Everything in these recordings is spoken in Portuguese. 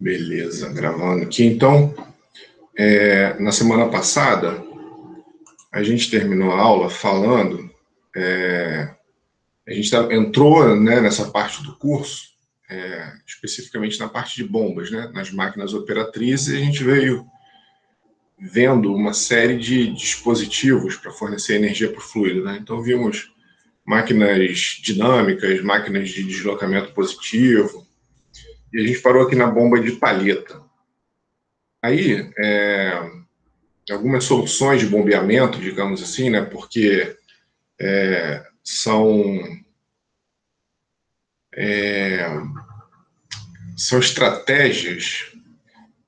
Beleza, gravando aqui. Então, na semana passada, a gente terminou a aula falando, a gente entrou, né, nessa parte do curso, especificamente na parte de bombas, né, nas máquinas operatrizes, e a gente veio vendo uma série de dispositivos para fornecer energia para o fluido, né? Então, vimos máquinas dinâmicas, máquinas de deslocamento positivo, e a gente parou aqui na bomba de palheta. Aí, algumas soluções de bombeamento, digamos assim, né, porque são estratégias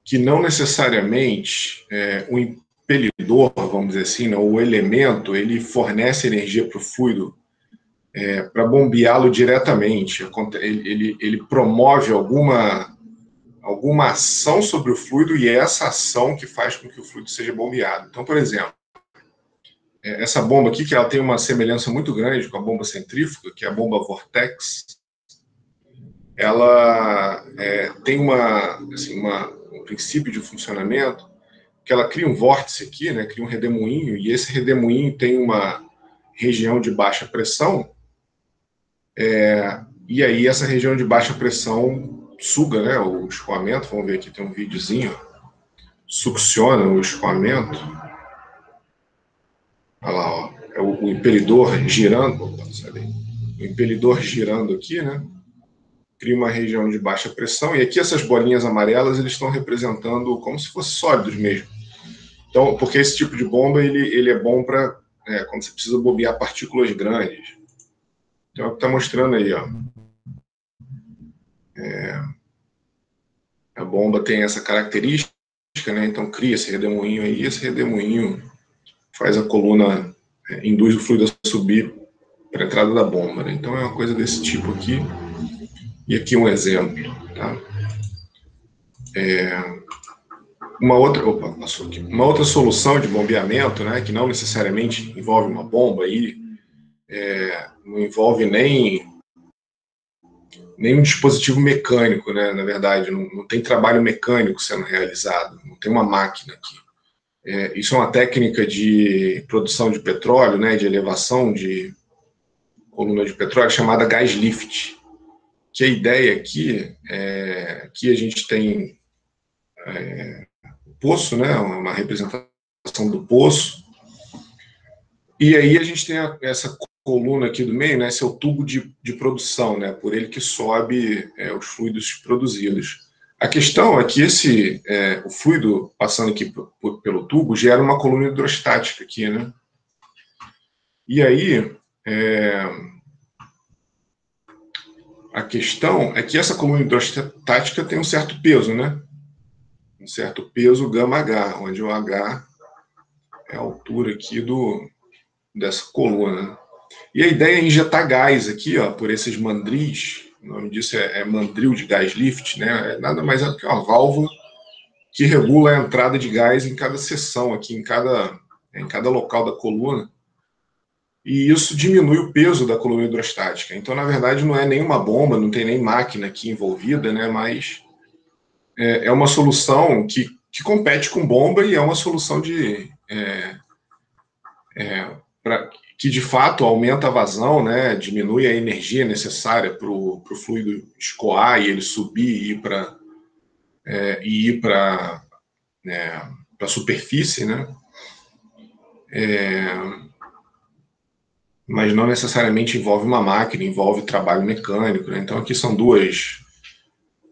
que não necessariamente o impelidor, vamos dizer assim, né, o elemento, ele fornece energia para o fluido para bombeá-lo diretamente. Ele promove alguma ação sobre o fluido e é essa ação que faz com que o fluido seja bombeado. Então, por exemplo, essa bomba aqui, que ela tem uma semelhança muito grande com a bomba centrífuga, que é a bomba Vortex, ela tem um princípio de funcionamento que ela cria um vórtice aqui, né, cria um redemoinho, e esse redemoinho tem uma região de baixa pressão, e aí essa região de baixa pressão suga, né, o escoamento. Vamos ver aqui, tem um videozinho, succiona o escoamento. Olha lá, ó, é o impelidor girando, o impelidor girando aqui, né, cria uma região de baixa pressão, e aqui essas bolinhas amarelas, eles estão representando como se fossem sólidos mesmo. Então, porque esse tipo de bomba, ele é bom para quando você precisa bombear partículas grandes. Então, é o que está mostrando aí, ó. A bomba tem essa característica, né? Então, cria esse redemoinho aí, esse redemoinho faz a coluna, induz o fluido a subir para a entrada da bomba, né? Então, é uma coisa desse tipo aqui. E aqui um exemplo, tá? Uma outra solução de bombeamento, né, que não necessariamente envolve uma bomba, aí, não envolve nem um dispositivo mecânico, né, na verdade, não tem trabalho mecânico sendo realizado, não tem uma máquina aqui. Isso é uma técnica de produção de petróleo, né, de elevação de coluna de petróleo, chamada gás lift, que a ideia aqui é que a gente tem poço, né, uma representação do poço, e aí a gente tem essa coluna aqui do meio, né, esse é o tubo de produção, né, por ele que sobe os fluidos produzidos. A questão é que o fluido passando aqui pelo tubo gera uma coluna hidrostática aqui, né? E aí, a questão é que essa coluna hidrostática tem um certo peso, né? Um certo peso γH, onde o H é a altura aqui dessa coluna. E a ideia é injetar gás aqui, ó, por esses mandris. O nome disso é mandril de gás lift, né? É nada mais do que uma válvula que regula a entrada de gás em cada seção aqui, em cada local da coluna. E isso diminui o peso da coluna hidrostática. Então, na verdade, não é nenhuma bomba, não tem nem máquina aqui envolvida, né? Mas é uma solução que compete com bomba e é uma solução que de fato aumenta a vazão, né, diminui a energia necessária para o fluido escoar e ele subir e ir para a superfície, né? Mas não necessariamente envolve uma máquina, envolve trabalho mecânico, né? Então aqui são duas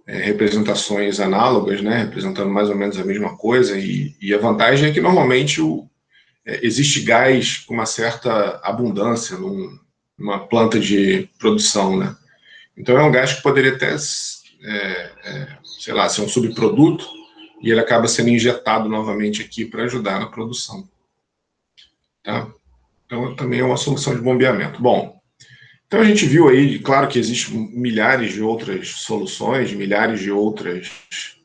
representações análogas, né, representando mais ou menos a mesma coisa, e a vantagem é que normalmente existe gás com uma certa abundância numa planta de produção, né? Então é um gás que poderia até, sei lá, ser um subproduto e ele acaba sendo injetado novamente aqui para ajudar na produção, tá? Então também é uma solução de bombeamento. Bom, então a gente viu aí, claro que existem milhares de outras soluções, milhares de outras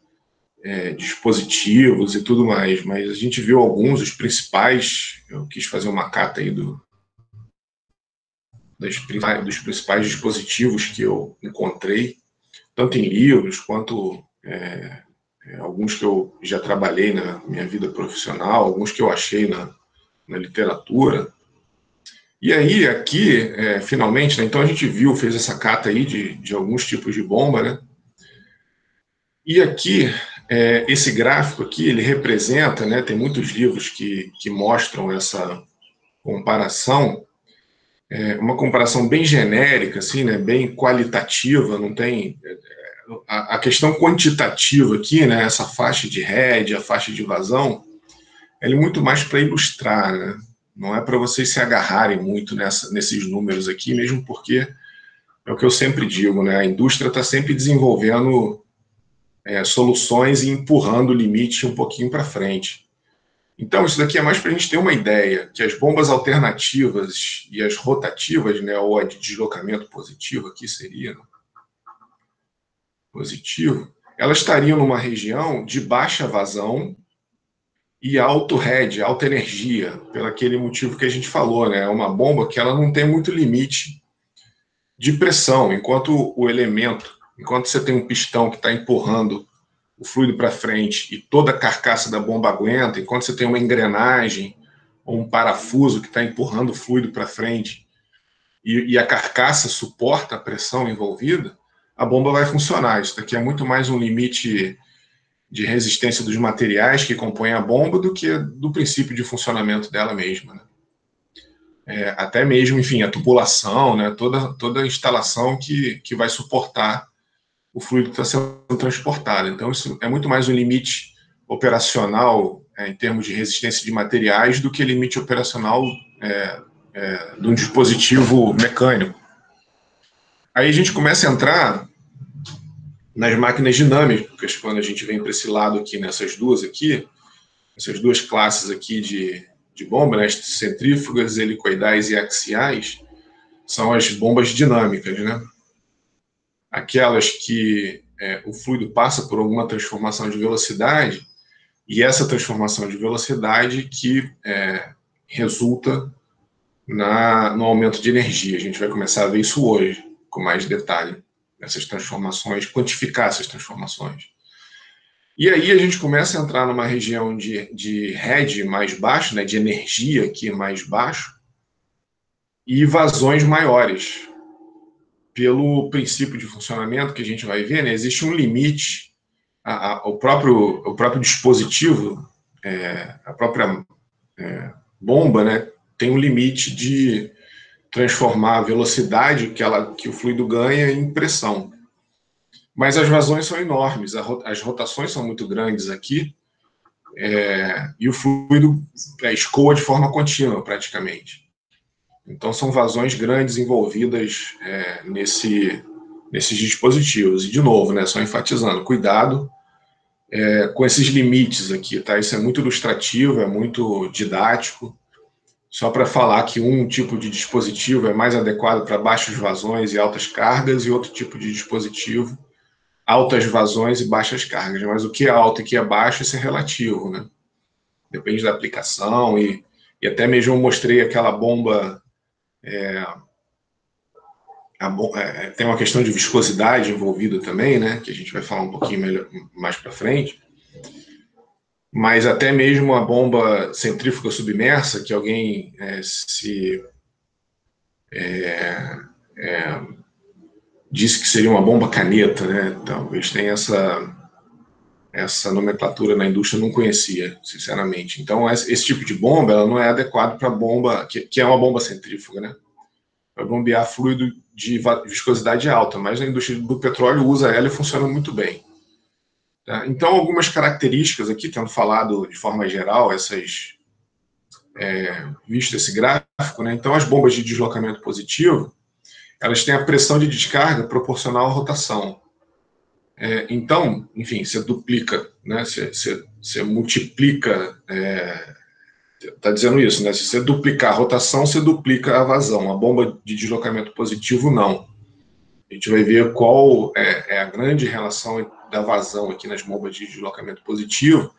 dispositivos e tudo mais, mas a gente viu alguns, os principais. Eu quis fazer uma cata aí dos principais dispositivos que eu encontrei, tanto em livros quanto alguns que eu já trabalhei na minha vida profissional, alguns que eu achei na literatura. E aí, aqui, finalmente, né, então a gente fez essa cata aí de alguns tipos de bomba, né? E aqui, esse gráfico aqui, ele representa, né, tem muitos livros que mostram essa comparação, uma comparação bem genérica, assim, né, bem qualitativa, não tem... A questão quantitativa aqui, né, essa faixa de head, a faixa de vazão, ela é muito mais para ilustrar, né? Não é para vocês se agarrarem muito nesses números aqui, mesmo porque é o que eu sempre digo, né? A indústria está sempre desenvolvendo soluções e empurrando o limite um pouquinho para frente. Então, isso daqui é mais para a gente ter uma ideia que as bombas alternativas e as rotativas, né, ou a de deslocamento positivo aqui seria, né, positivo, elas estariam numa região de baixa vazão e alto head, alta energia, pelo aquele motivo que a gente falou, né? É uma bomba que ela não tem muito limite de pressão, enquanto você tem um pistão que está empurrando o fluido para frente e toda a carcaça da bomba aguenta, enquanto você tem uma engrenagem ou um parafuso que está empurrando o fluido para frente e a carcaça suporta a pressão envolvida, a bomba vai funcionar. Isso daqui é muito mais um limite de resistência dos materiais que compõem a bomba do que do princípio de funcionamento dela mesma, né? Até mesmo, enfim, a tubulação, né? Toda a instalação que vai suportar o fluido que está sendo transportado. Então, isso é muito mais um limite operacional em termos de resistência de materiais do que limite operacional de um dispositivo mecânico. Aí a gente começa a entrar nas máquinas dinâmicas, quando a gente vem para esse lado aqui, nessas duas aqui, essas duas classes aqui de bomba, né, centrífugas, helicoidais e axiais, são as bombas dinâmicas, né? Aquelas que o fluido passa por alguma transformação de velocidade, e essa transformação de velocidade que resulta no aumento de energia. A gente vai começar a ver isso hoje, com mais detalhe, essas transformações, quantificar essas transformações. E aí a gente começa a entrar numa região de head mais baixo, né, de energia aqui mais baixo, e vazões maiores. Pelo princípio de funcionamento que a gente vai ver, né, existe um limite, o próprio dispositivo, a própria bomba, né, tem um limite de transformar a velocidade que o fluido ganha em pressão. Mas as vazões são enormes, as rotações são muito grandes aqui, e o fluido escoa de forma contínua, praticamente. Então, são vazões grandes envolvidas nesses dispositivos. E, de novo, né, só enfatizando, cuidado com esses limites aqui, tá? Isso é muito ilustrativo, é muito didático, só para falar que um tipo de dispositivo é mais adequado para baixas vazões e altas cargas, e outro tipo de dispositivo, altas vazões e baixas cargas. Mas o que é alto e o que é baixo, isso é relativo, né? Depende da aplicação, e até mesmo eu mostrei aquela bomba... tem uma questão de viscosidade envolvida também, né? Que a gente vai falar um pouquinho mais para frente. Mas até mesmo a bomba centrífuga submersa, que alguém disse que seria uma bomba caneta, né? Talvez tenha essa nomenclatura na indústria, eu não conhecia, sinceramente. Então, esse tipo de bomba, ela não é adequado para bomba, que é uma bomba centrífuga, né? Para bombear fluido de viscosidade alta, mas a indústria do petróleo usa ela e funciona muito bem. Tá? Então, algumas características aqui, tendo falado de forma geral, visto esse gráfico, né? Então, as bombas de deslocamento positivo, elas têm a pressão de descarga proporcional à rotação. Então, enfim, você duplica, né? Você multiplica, está dizendo isso, né? Se você duplicar a rotação, você duplica a vazão. A bomba de deslocamento positivo, não. A gente vai ver qual é a grande relação da vazão aqui nas bombas de deslocamento positivo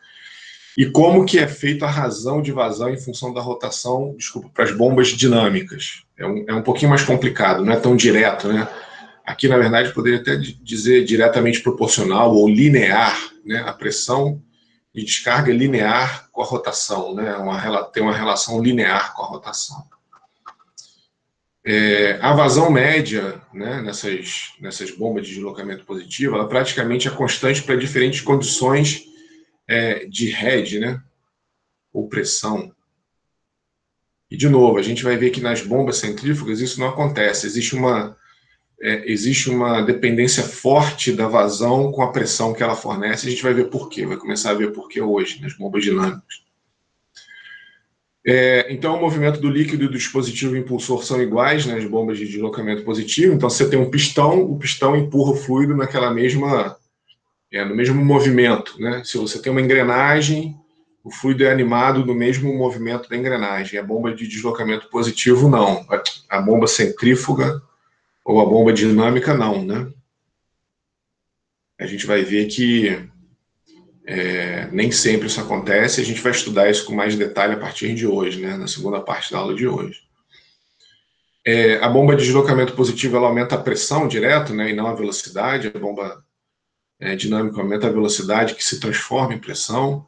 e como que é feita a razão de vazão em função da rotação, para as bombas dinâmicas. É um pouquinho mais complicado, não é tão direto, né? Aqui, na verdade, poderia até dizer diretamente proporcional ou linear, né? A pressão de descarga linear com a rotação, né? Tem uma relação linear com a rotação. A vazão média, né, nessas bombas de deslocamento positivo, ela praticamente é constante para diferentes condições de head, né, ou pressão. E, de novo, a gente vai ver que nas bombas centrífugas isso não acontece. Existe uma dependência forte da vazão com a pressão que ela fornece. A gente vai ver por quê, vai começar a ver por quê hoje, nas bombas dinâmicas. Então, o movimento do líquido e do dispositivo impulsor são iguais nas bombas de deslocamento positivo. Então, você tem um pistão, o pistão empurra o fluido no mesmo movimento, né? Se você tem uma engrenagem, o fluido é animado no mesmo movimento da engrenagem. A bomba de deslocamento positivo, não. A bomba centrífuga ou a bomba dinâmica, não, né? A gente vai ver que nem sempre isso acontece. A gente vai estudar isso com mais detalhe a partir de hoje, né? Na segunda parte da aula de hoje. A bomba de deslocamento positivo ela aumenta a pressão direto, né? E não a velocidade. A bomba dinâmica aumenta a velocidade que se transforma em pressão.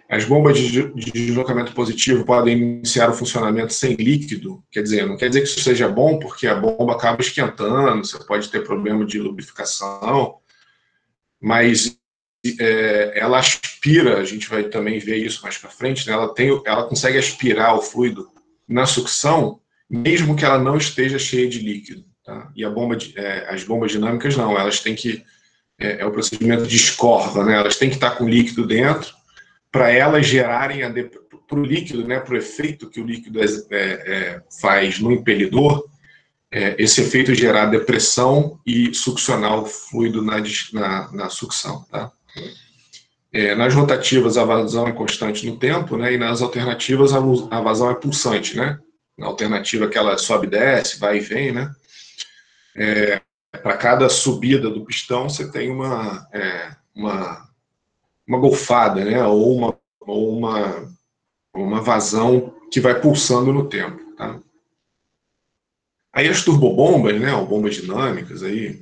As bombas de deslocamento positivo podem iniciar o funcionamento sem líquido, não quer dizer que isso seja bom, porque a bomba acaba esquentando, você pode ter problema de lubrificação, mas ela aspira, a gente vai também ver isso mais para frente, né? Ela consegue aspirar o fluido na sucção, mesmo que ela não esteja cheia de líquido. Tá? E as bombas dinâmicas não, elas têm que... É o procedimento de escorva, né? Elas têm que estar com líquido dentro, para elas gerarem para o líquido, né, para o efeito que o líquido faz no impelidor, esse efeito gerar depressão e succionar o fluido na sucção. Tá? Nas rotativas, a vazão é constante no tempo, né, e nas alternativas, a vazão é pulsante. Né? Na alternativa, que ela sobe e desce, vai e vem, né? Para cada subida do pistão, você tem uma golfada, né? ou uma vazão que vai pulsando no tempo. Tá? Aí as turbobombas, né? Ou bombas dinâmicas, né?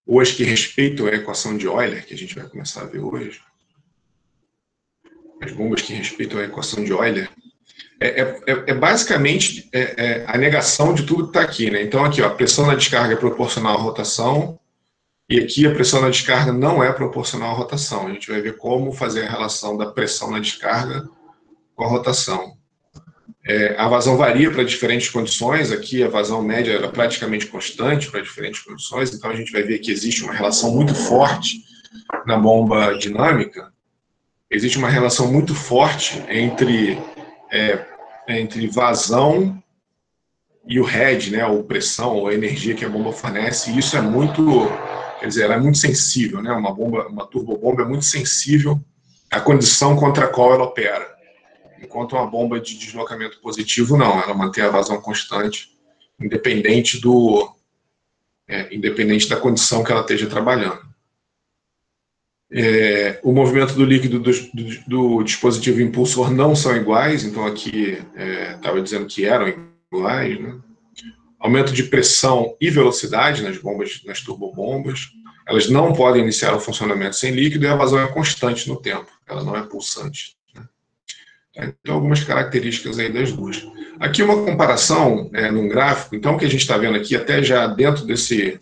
Ou as que respeitam a equação de Euler, que a gente vai começar a ver hoje. As bombas que respeitam a equação de Euler. Basicamente a negação de tudo que está aqui. Né? Então, aqui, ó, a pressão na descarga é proporcional à rotação, e aqui a pressão na descarga não é proporcional à rotação. A gente vai ver como fazer a relação da pressão na descarga com a rotação. A vazão varia para diferentes condições. Aqui a vazão média era praticamente constante para diferentes condições. Então a gente vai ver que existe uma relação muito forte na bomba dinâmica. Existe uma relação muito forte entre vazão e o head, né, ou pressão, ou a energia que a bomba fornece. E isso é muito... ela é muito sensível, né? Uma turbobomba é muito sensível à condição contra a qual ela opera. Enquanto uma bomba de deslocamento positivo, não. Ela mantém a vazão constante, independente da condição que ela esteja trabalhando. O movimento do líquido do dispositivo impulsor não são iguais, então aqui estava dizendo que eram iguais, né? Aumento de pressão e velocidade nas turbobombas. Elas não podem iniciar o funcionamento sem líquido e a vazão é constante no tempo, ela não é pulsante. Né? Então, algumas características aí das duas. Aqui uma comparação num gráfico. Então, o que a gente está vendo aqui, até já dentro desse...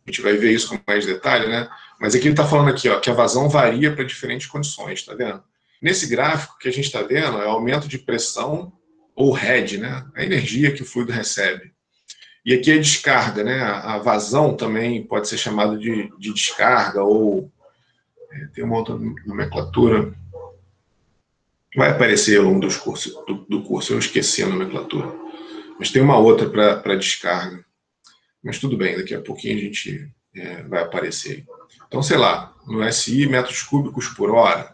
A gente vai ver isso com mais detalhe, né? Mas aqui ele está falando aqui, ó, que a vazão varia para diferentes condições, está vendo? Nesse gráfico, o que a gente está vendo é o aumento de pressão, ou head, né? A energia que o fluido recebe. E aqui a descarga, né? A vazão também pode ser chamada de descarga, ou tem uma outra nomenclatura. Vai aparecer ao longo do curso, eu esqueci a nomenclatura. Mas tem uma outra para descarga. Mas tudo bem, daqui a pouquinho a gente vai aparecer. Então, sei lá, no SI, metros cúbicos por hora,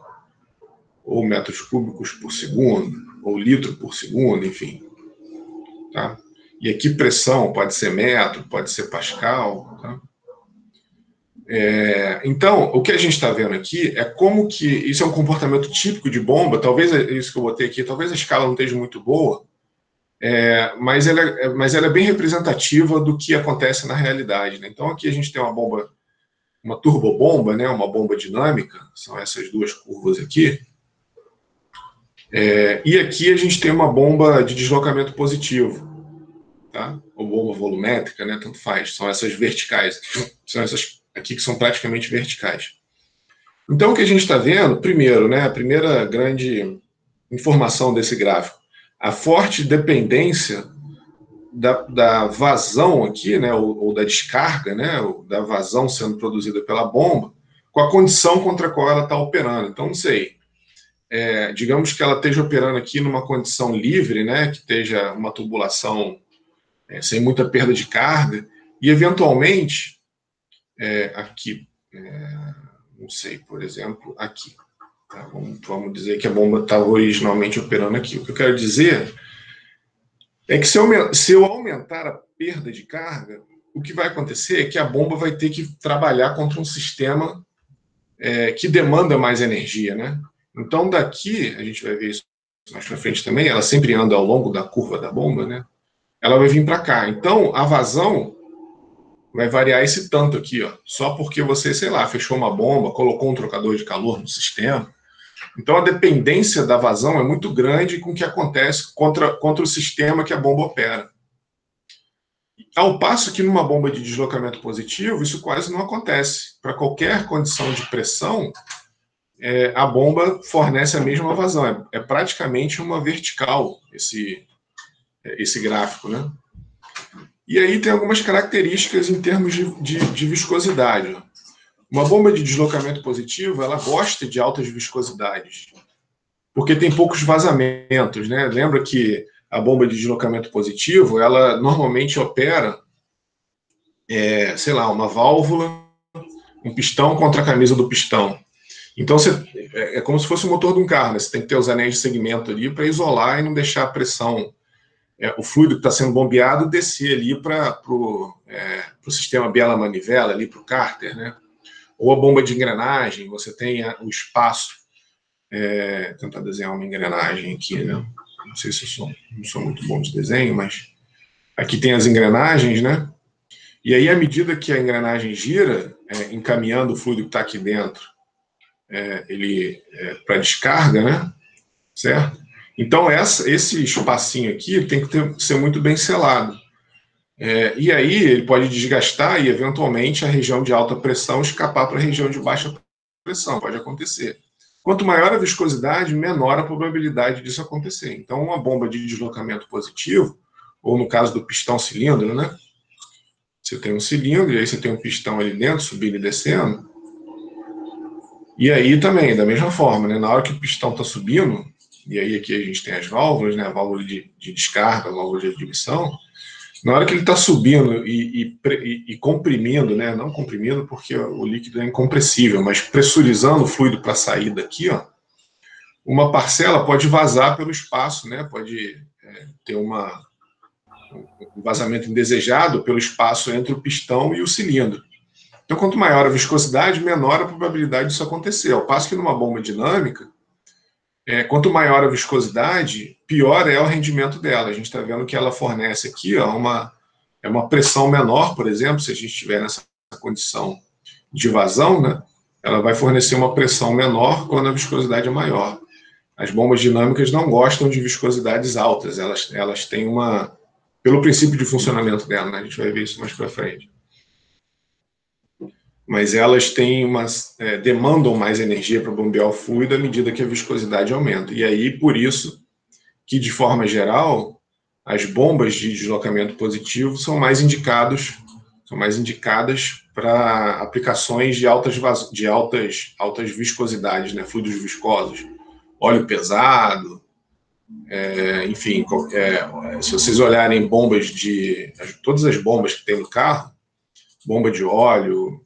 ou metros cúbicos por segundo, ou litro por segundo, enfim. Tá? E aqui pressão pode ser metro, pode ser pascal. Tá? Então, o que a gente está vendo aqui é como que isso é um comportamento típico de bomba. Talvez isso que eu botei aqui, talvez a escala não esteja muito boa, Mas ela é bem representativa do que acontece na realidade, né? Então aqui a gente tem uma bomba, uma turbobomba, né? Uma bomba dinâmica, são essas duas curvas aqui. E aqui a gente tem uma bomba de deslocamento positivo, tá? Ou bomba volumétrica, né? Tanto faz. São essas verticais. São essas aqui que são praticamente verticais. Então o que a gente está vendo, primeiro, né? A primeira grande informação desse gráfico, a forte dependência da vazão aqui, né, ou da descarga, né, ou da vazão sendo produzida pela bomba, com a condição contra a qual ela está operando. Então, não sei, digamos que ela esteja operando aqui numa condição livre, né, que esteja uma tubulação sem muita perda de carga, e eventualmente, aqui, não sei, por exemplo, aqui, tá, vamos dizer que a bomba estava originalmente operando aqui. O que eu quero dizer é que se eu aumentar a perda de carga, o que vai acontecer é que a bomba vai ter que trabalhar contra um sistema que demanda mais energia, né? Então daqui, a gente vai ver isso mais para frente também, ela sempre anda ao longo da curva da bomba, né? Ela vai vir para cá. Então a vazão vai variar esse tanto aqui, ó, só porque você, sei lá, fechou uma bomba, colocou um trocador de calor no sistema. Então a dependência da vazão é muito grande com o que acontece contra o sistema que a bomba opera. Ao passo que numa bomba de deslocamento positivo, isso quase não acontece. Para qualquer condição de pressão, a bomba fornece a mesma vazão. É praticamente uma vertical esse gráfico, né? E aí tem algumas características em termos de viscosidade. Uma bomba de deslocamento positivo, ela gosta de altas viscosidades, porque tem poucos vazamentos, né? Lembra que a bomba de deslocamento positivo, ela normalmente opera, sei lá, uma válvula, um pistão contra a camisa do pistão. Então, é como se fosse o motor de um carro, né? Você tem que ter os anéis de segmento ali para isolar e não deixar a pressão, o fluido que está sendo bombeado, descer ali para o sistema biela-manivela, ali para o cárter, né? Ou a bomba de engrenagem, você tem o espaço. Tentar desenhar uma engrenagem aqui, né? Não sei se eu não sou muito bom de desenho, mas aqui tem as engrenagens, né? E aí, à medida que a engrenagem gira, encaminhando o fluido que está aqui dentro, ele para descarga, né? Certo? Então, esse espacinho aqui tem que ser muito bem selado. E aí, ele pode desgastar e, eventualmente, a região de alta pressão escapar para a região de baixa pressão. Pode acontecer. Quanto maior a viscosidade, menor a probabilidade disso acontecer. Então, uma bomba de deslocamento positivo, ou no caso do pistão-cilindro, né? Você tem um cilindro, e aí você tem um pistão ali dentro, subindo e descendo. E aí também, da mesma forma, né? Na hora que o pistão está subindo, e aí aqui a gente tem as válvulas, né? A válvula de descarga, a válvula de admissão. Na hora que ele está subindo e comprimindo, né? Não comprimindo porque o líquido é incompressível, mas pressurizando o fluido para sair daqui, ó, uma parcela pode vazar pelo espaço, né? Pode ter um vazamento indesejado pelo espaço entre o pistão e o cilindro. Então, quanto maior a viscosidade, menor a probabilidade disso acontecer. Ao passo que numa bomba dinâmica, quanto maior a viscosidade, pior é o rendimento dela. A gente está vendo que ela fornece aqui uma pressão menor, por exemplo, se a gente estiver nessa condição de vazão, né? Ela vai fornecer uma pressão menor quando a viscosidade é maior. As bombas dinâmicas não gostam de viscosidades altas, elas têm pelo princípio de funcionamento dela, né? A gente vai ver isso mais para frente. Mas elas demandam mais energia para bombear o fluido à medida que a viscosidade aumenta. E aí, por isso, que de forma geral, as bombas de deslocamento positivo são mais indicadas para aplicações de altas viscosidades, né? Fluidos viscosos, óleo pesado, enfim, se vocês olharem todas as bombas que tem no carro, bomba de óleo,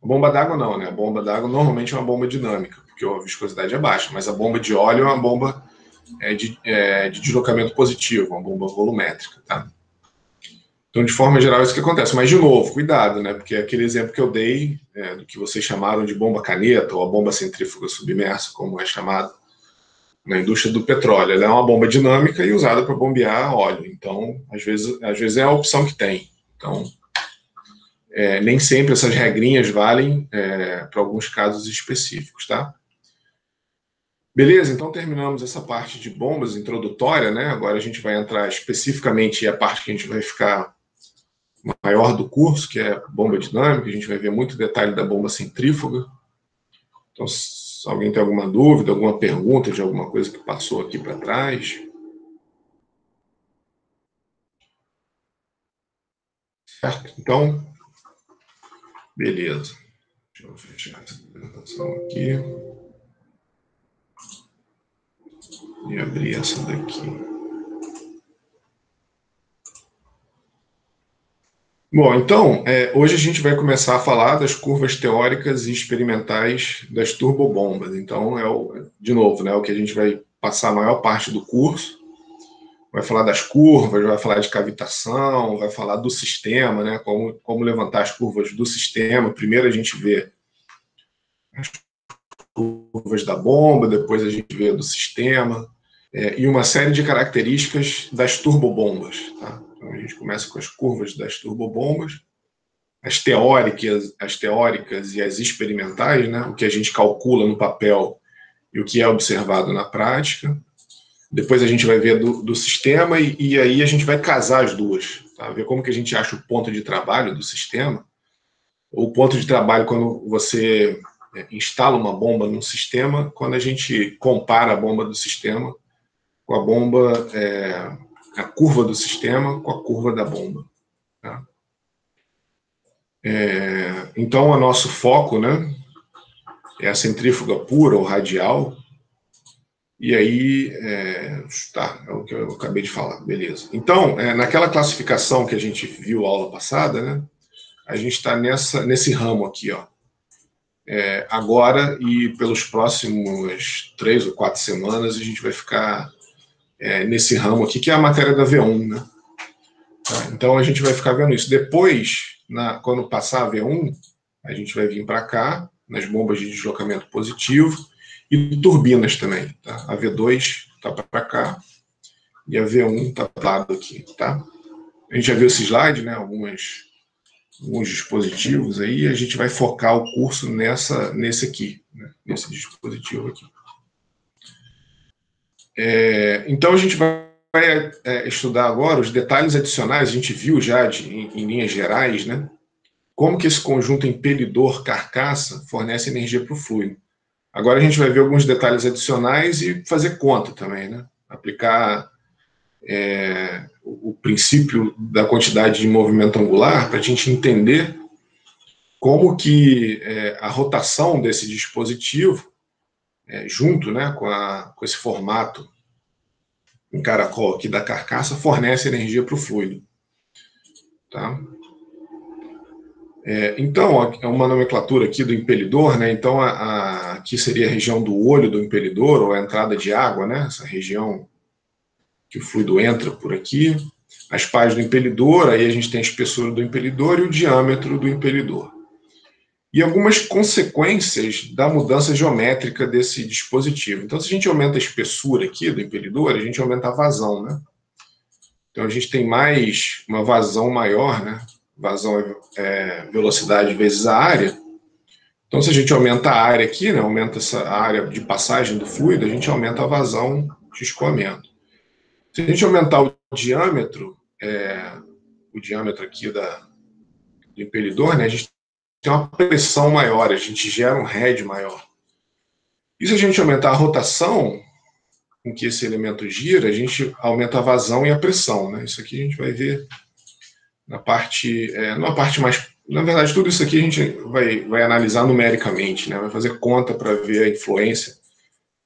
bomba d'água não, né? A bomba d'água normalmente é uma bomba dinâmica, porque a viscosidade é baixa, mas a bomba de óleo é uma bomba de deslocamento positivo, uma bomba volumétrica, tá? Então, de forma geral, é isso que acontece. Mas, de novo, cuidado, né? Porque aquele exemplo que eu dei, do que vocês chamaram de bomba caneta, ou a bomba centrífuga submersa, como é chamado na indústria do petróleo. Ela é uma bomba dinâmica e usada para bombear óleo. Então, às vezes é a opção que tem. Então, nem sempre essas regrinhas valem para alguns casos específicos, tá? Beleza, então terminamos essa parte de bombas introdutória, né? Agora a gente vai entrar especificamente a parte que a gente vai ficar maior do curso, que é bomba dinâmica. A gente vai ver muito detalhe da bomba centrífuga. Então, se alguém tem alguma dúvida, alguma pergunta de alguma coisa que passou aqui para trás. Certo? Então, beleza. Deixa eu fechar essa apresentação aqui. E abrir essa daqui. Bom, então, hoje a gente vai começar a falar das curvas teóricas e experimentais das turbobombas. Então, de novo, né, o que a gente vai passar a maior parte do curso. Vai falar das curvas, vai falar de cavitação, vai falar do sistema, né, como levantar as curvas do sistema. Primeiro a gente vê as curvas da bomba, depois a gente vê do sistema, e uma série de características das turbobombas. Tá? Então a gente começa com as curvas das turbobombas, as teóricas e as experimentais, né? O que a gente calcula no papel e o que é observado na prática. Depois a gente vai ver do sistema e aí a gente vai casar as duas, tá? Ver como que a gente acha o ponto de trabalho do sistema. O ponto de trabalho quando você instala uma bomba num sistema, quando a gente compara a bomba do sistema com a bomba, a curva do sistema com a curva da bomba. Tá? Então, o nosso foco, né, é a centrífuga pura ou radial. E aí, tá, é o que eu acabei de falar, beleza. Então, naquela classificação que a gente viu a aula passada, né, a gente está nesse ramo aqui, ó. Agora e pelos próximos 3 ou 4 semanas a gente vai ficar nesse ramo aqui, que é a matéria da V1, né? Tá? Então a gente vai ficar vendo isso. Depois, quando passar a V1, a gente vai vir para cá, nas bombas de deslocamento positivo, e turbinas também. Tá? A V2 está para cá, e a V1 está para o lado aqui. Tá? A gente já viu esse slide, né? Alguns dispositivos aí, a gente vai focar o curso nesse aqui, né? Nesse dispositivo aqui. Então a gente vai estudar agora os detalhes adicionais. A gente viu já em linhas gerais, né? Como que esse conjunto impelidor-carcaça fornece energia para o fluido. Agora a gente vai ver alguns detalhes adicionais e fazer conta também, né? Aplicar o princípio da quantidade de movimento angular para a gente entender como que a rotação desse dispositivo, junto, né, com esse formato em caracol aqui da carcaça, fornece energia para o fluido. Tá? Então, é uma nomenclatura aqui do impelidor, né? Então, aqui seria a região do olho do impelidor, ou a entrada de água, né? Essa região que o fluido entra por aqui. As pás do impelidor, aí a gente tem a espessura do impelidor e o diâmetro do impelidor. E algumas consequências da mudança geométrica desse dispositivo. Então, se a gente aumenta a espessura aqui do impelidor, a gente aumenta a vazão, né? Então, a gente tem uma vazão maior, né? Vazão é velocidade vezes a área. Então, se a gente aumenta a área aqui, né? Aumenta essa área de passagem do fluido, a gente aumenta a vazão de escoamento. Se a gente aumentar o diâmetro aqui do impelidor, né? A gente tem uma pressão maior, a gente gera um head maior. E se a gente aumentar a rotação com que esse elemento gira, a gente aumenta a vazão e a pressão, né? Isso aqui a gente vai ver numa parte mais... Na verdade, tudo isso aqui a gente vai analisar numericamente, né? Vai fazer conta para ver a influência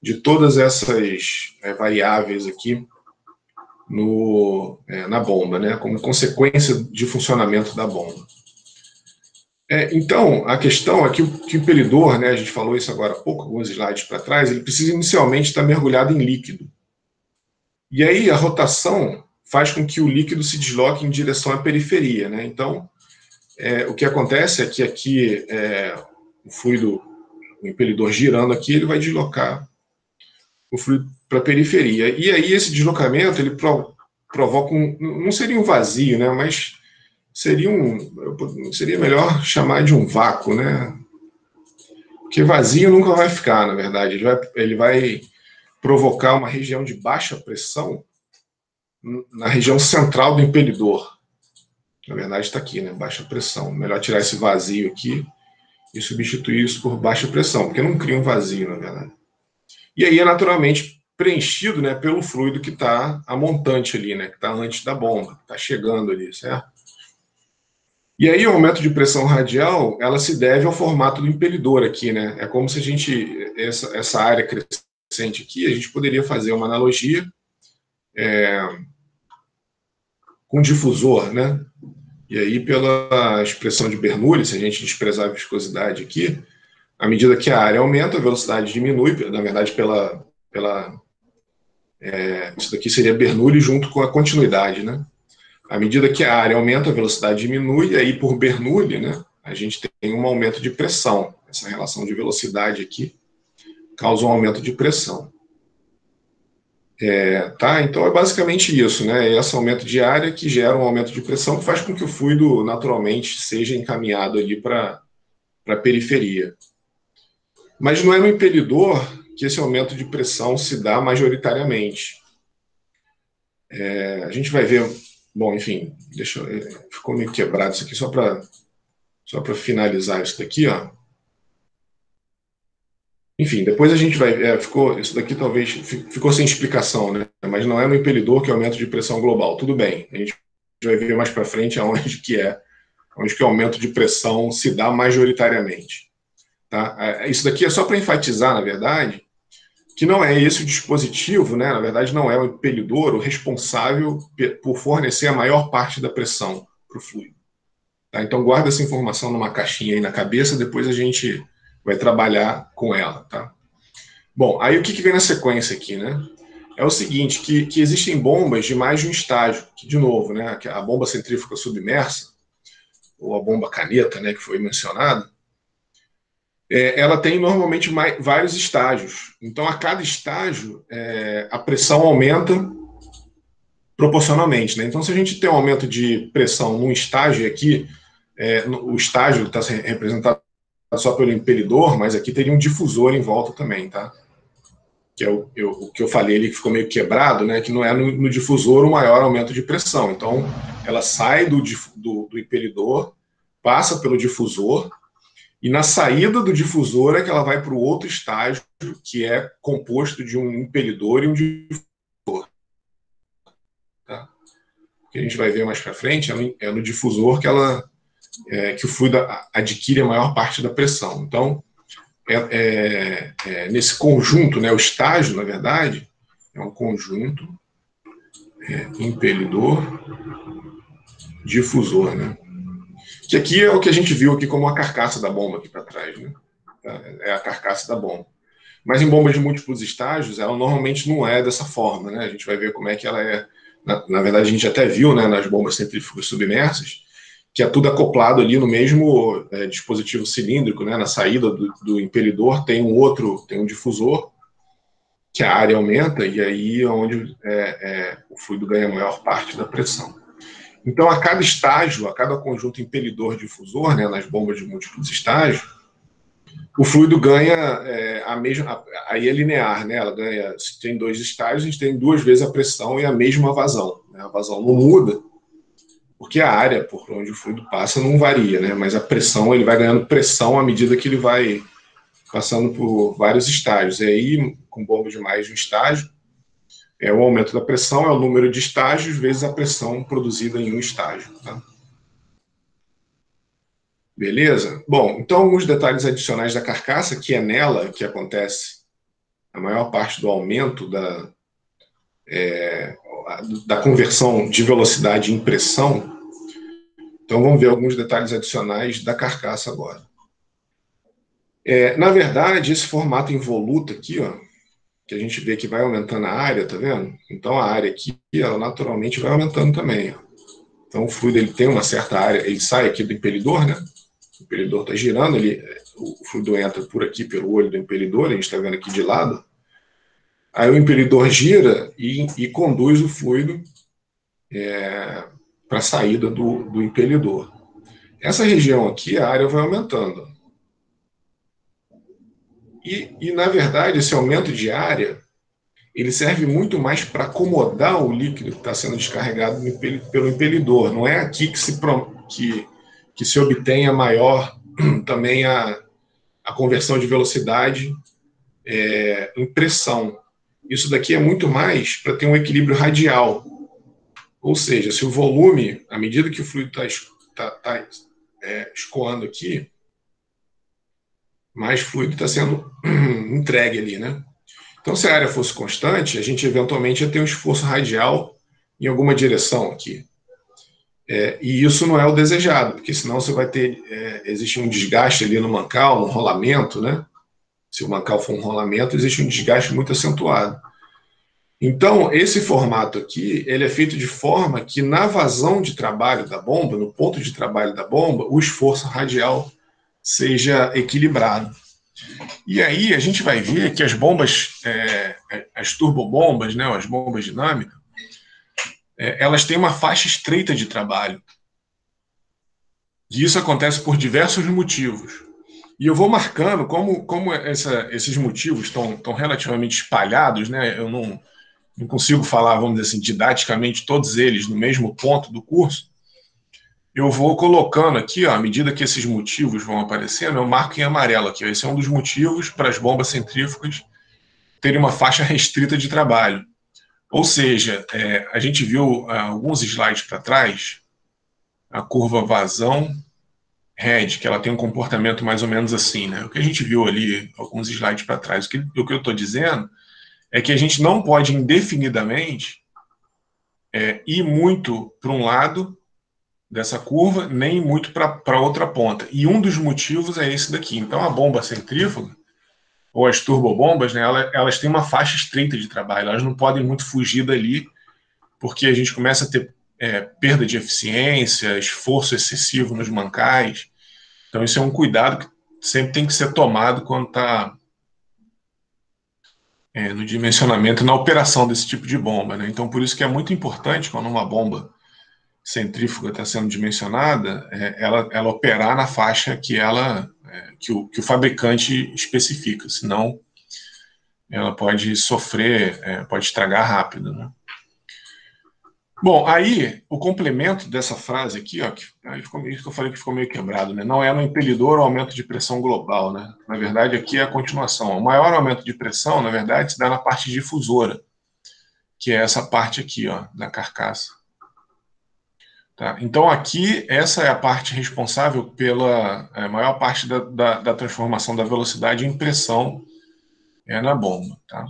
de todas essas variáveis aqui na bomba, né? Como consequência de funcionamento da bomba. Então, a questão é que o impelidor, né, a gente falou isso agora há pouco, alguns slides para trás, ele precisa inicialmente estar mergulhado em líquido. E aí a rotação faz com que o líquido se desloque em direção à periferia, né? Então, o que acontece é que aqui o fluido, o impelidor girando aqui, ele vai deslocar o fluido para a periferia. E aí esse deslocamento ele provoca não seria um vazio, né? Mas seria melhor chamar de um vácuo, né? Porque vazio nunca vai ficar, na verdade. Ele vai provocar uma região de baixa pressão na região central do impelidor. Na verdade está aqui, né? Baixa pressão. Melhor tirar esse vazio aqui e substituir isso por baixa pressão, porque não cria um vazio, na verdade. E aí é naturalmente preenchido, né, pelo fluido que está a montante ali, né, que está antes da bomba, que está chegando ali, certo? E aí o aumento de pressão radial, ela se deve ao formato do impelidor aqui, né? É como se a gente, essa área crescente aqui, a gente poderia fazer uma analogia com difusor, né? E aí, pela expressão de Bernoulli, se a gente desprezar a viscosidade aqui, à medida que a área aumenta, a velocidade diminui, na verdade, isso daqui seria Bernoulli junto com a continuidade, né? À medida que a área aumenta, a velocidade diminui, e aí, por Bernoulli, né, a gente tem um aumento de pressão. Essa relação de velocidade aqui causa um aumento de pressão. Tá? Então é basicamente isso, né? É esse aumento de área que gera um aumento de pressão que faz com que o fluido naturalmente seja encaminhado ali para a periferia. Mas não é no impelidor que esse aumento de pressão se dá majoritariamente. A gente vai ver, bom, enfim, ficou meio quebrado isso aqui, só para finalizar isso daqui, ó. Enfim, depois a gente vai ver, isso daqui talvez ficou sem explicação, né? Mas não é no impelidor que é o aumento de pressão global. Tudo bem, a gente vai ver mais para frente onde que o aumento de pressão se dá majoritariamente. Tá? Isso daqui é só para enfatizar, na verdade, que não é esse o dispositivo, né? Na verdade, não é o impelidor o responsável por fornecer a maior parte da pressão para o fluido. Tá? Então, guarda essa informação numa caixinha aí na cabeça, depois a gente vai trabalhar com ela. Tá? Bom, aí o que vem na sequência aqui, né? É o seguinte, que existem bombas de mais de um estágio, que, de novo, né, a bomba centrífuga submersa, ou a bomba caneta, né, que foi mencionada, ela tem normalmente vários estágios. Então, a cada estágio, a pressão aumenta proporcionalmente. Né? Então, se a gente tem um aumento de pressão num estágio aqui, o estágio está representado só pelo impelidor, mas aqui teria um difusor em volta também, tá? Que é o que eu falei ali, que ficou meio quebrado, né? Que não é no difusor o maior aumento de pressão. Então, ela sai do impelidor, passa pelo difusor, e na saída do difusor é que ela vai para o outro estágio, que é composto de um impelidor e um difusor. Tá? O que a gente vai ver mais para frente é no difusor que o fluido adquire a maior parte da pressão. Então, nesse conjunto, né, o estágio, na verdade, é um conjunto impelidor, difusor, né? Que aqui é o que a gente viu aqui como a carcaça da bomba aqui para trás, né? É a carcaça da bomba. Mas em bombas de múltiplos estágios, ela normalmente não é dessa forma, né? A gente vai ver como é que ela é. Na verdade, a gente até viu, né, nas bombas centrífugas submersas, que é tudo acoplado ali no mesmo dispositivo cilíndrico, né? Na saída do impelidor tem um difusor, que a área aumenta, e aí é onde o fluido ganha a maior parte da pressão. Então, a cada estágio, a cada conjunto impelidor-difusor, né, nas bombas de múltiplos estágios, o fluido ganha a mesma. Aí é linear, né? Ela ganha. Se tem dois estágios, a gente tem duas vezes a pressão e a mesma vazão. Né? A vazão não muda, porque a área por onde o fluido passa não varia, né? Mas a pressão, ele vai ganhando pressão à medida que ele vai passando por vários estágios. E aí, com bombas de mais de um estágio, o aumento da pressão é o número de estágios vezes a pressão produzida em um estágio. Tá? Beleza? Bom, então alguns detalhes adicionais da carcaça, que é nela que acontece a maior parte do aumento da conversão de velocidade em pressão. Então vamos ver alguns detalhes adicionais da carcaça agora. Na verdade, esse formato involuto aqui, ó, que a gente vê que vai aumentando a área, tá vendo? Então a área aqui, ela naturalmente vai aumentando também. Ó. Então o fluido ele tem uma certa área, ele sai aqui do impelidor, né? O impelidor está girando, o fluido entra por aqui pelo olho do impelidor, a gente está vendo aqui de lado. Aí o impelidor gira e conduz o fluido para a saída do impelidor. Essa região aqui, a área vai aumentando. Na verdade, esse aumento de área, ele serve muito mais para acomodar o líquido que está sendo descarregado pelo impelidor. Não é aqui que se obtém a maior também a conversão de velocidade em pressão. Isso daqui é muito mais para ter um equilíbrio radial. Ou seja, se o volume, à medida que o fluido está escoando aqui, mais fluido está sendo entregue ali, né? Então, se a área fosse constante, a gente eventualmente ia ter um esforço radial em alguma direção aqui. E isso não é o desejado, porque senão você vai ter, existe um desgaste ali no mancal, no rolamento, né? Se o mancal for um rolamento, existe um desgaste muito acentuado. Então, esse formato aqui, ele é feito de forma que na vazão de trabalho da bomba, no ponto de trabalho da bomba, o esforço radial seja equilibrado. E aí a gente vai ver que as bombas, as turbobombas, né, as bombas dinâmicas, elas têm uma faixa estreita de trabalho. E isso acontece por diversos motivos. E eu vou marcando como esses motivos estão relativamente espalhados, né? Eu não consigo falar, vamos dizer assim, didaticamente todos eles no mesmo ponto do curso. Eu vou colocando aqui, ó, à medida que esses motivos vão aparecendo, eu marco em amarelo aqui. Ó, esse é um dos motivos para as bombas centrífugas terem uma faixa restrita de trabalho. Ou seja, a gente viu alguns slides para trás, a curva vazão head, que ela tem um comportamento mais ou menos assim, né? O que a gente viu ali, alguns slides para trás, o que eu estou dizendo é que a gente não pode indefinidamente ir muito para um lado dessa curva, nem muito para outra ponta. E um dos motivos é esse daqui. Então, a bomba centrífuga, ou as turbobombas, né, elas têm uma faixa estreita de trabalho, elas não podem muito fugir dali, porque a gente começa a ter perda de eficiência, esforço excessivo nos mancais. Então, isso é um cuidado que sempre tem que ser tomado quando está no dimensionamento e na operação desse tipo de bomba, né? Então, por isso que é muito importante, quando uma bomba centrífuga está sendo dimensionada, ela operar na faixa que o fabricante especifica, senão ela pode sofrer, pode estragar rápido, né? Bom, aí o complemento dessa frase aqui, ó, aí ficou, isso que eu falei que ficou meio quebrado, né? Não é no impelidor o aumento de pressão global, né? Na verdade, aqui é a continuação. O maior aumento de pressão, na verdade, se dá na parte difusora, que é essa parte aqui, ó, da carcaça. Tá? Então, aqui, essa é a parte responsável pela maior parte da transformação da velocidade em pressão na bomba. Tá?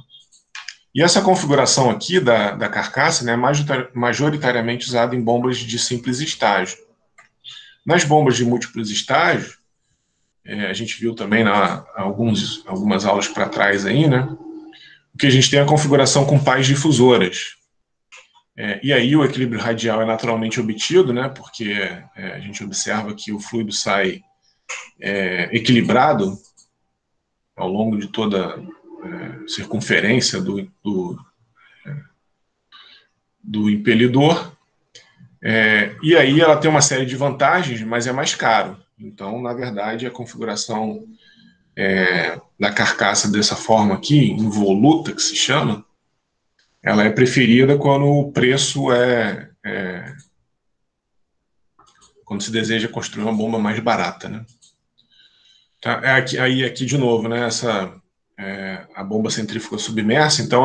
E essa configuração aqui da carcaça, né, é majoritariamente usada em bombas de simples estágio. Nas bombas de múltiplos estágios, a gente viu também algumas aulas para trás aí, né, que a gente tem a configuração com pás difusoras. E aí o equilíbrio radial é naturalmente obtido, né, porque a gente observa que o fluido sai equilibrado ao longo de toda a circunferência do impelidor. E aí ela tem uma série de vantagens, mas é mais caro. Então, na verdade, a configuração da carcaça dessa forma aqui, involuta, que se chama, ela é preferida quando o preço quando se deseja construir uma bomba mais barata, né? Tá, aqui de novo, né? A bomba centrífuga submersa. Então,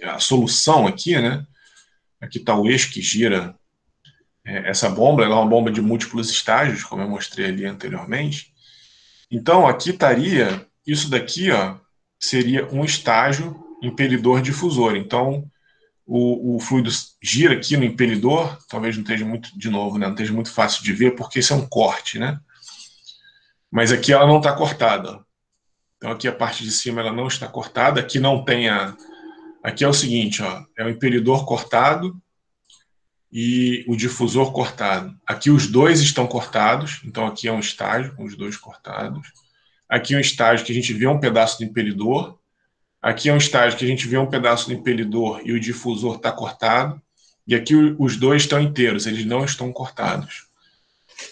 a solução aqui, né? Aqui está o eixo que gira essa bomba. Ela é uma bomba de múltiplos estágios, como eu mostrei ali anteriormente. Então, aqui estaria isso daqui, ó, seria um estágio impelidor difusor. Então, o fluido gira aqui no impelidor, talvez não esteja muito, de novo, né, não esteja muito fácil de ver, porque isso é um corte, né? Mas aqui ela não está cortada. Então aqui a parte de cima ela não está cortada, aqui não tem Aqui é o seguinte, ó, é o impelidor cortado e o difusor cortado. Aqui os dois estão cortados, então aqui é um estágio com os dois cortados. Aqui um estágio que a gente vê um pedaço do impelidor, Aqui é um estágio que a gente vê um pedaço do impelidor e o difusor está cortado. E aqui os dois estão inteiros, eles não estão cortados.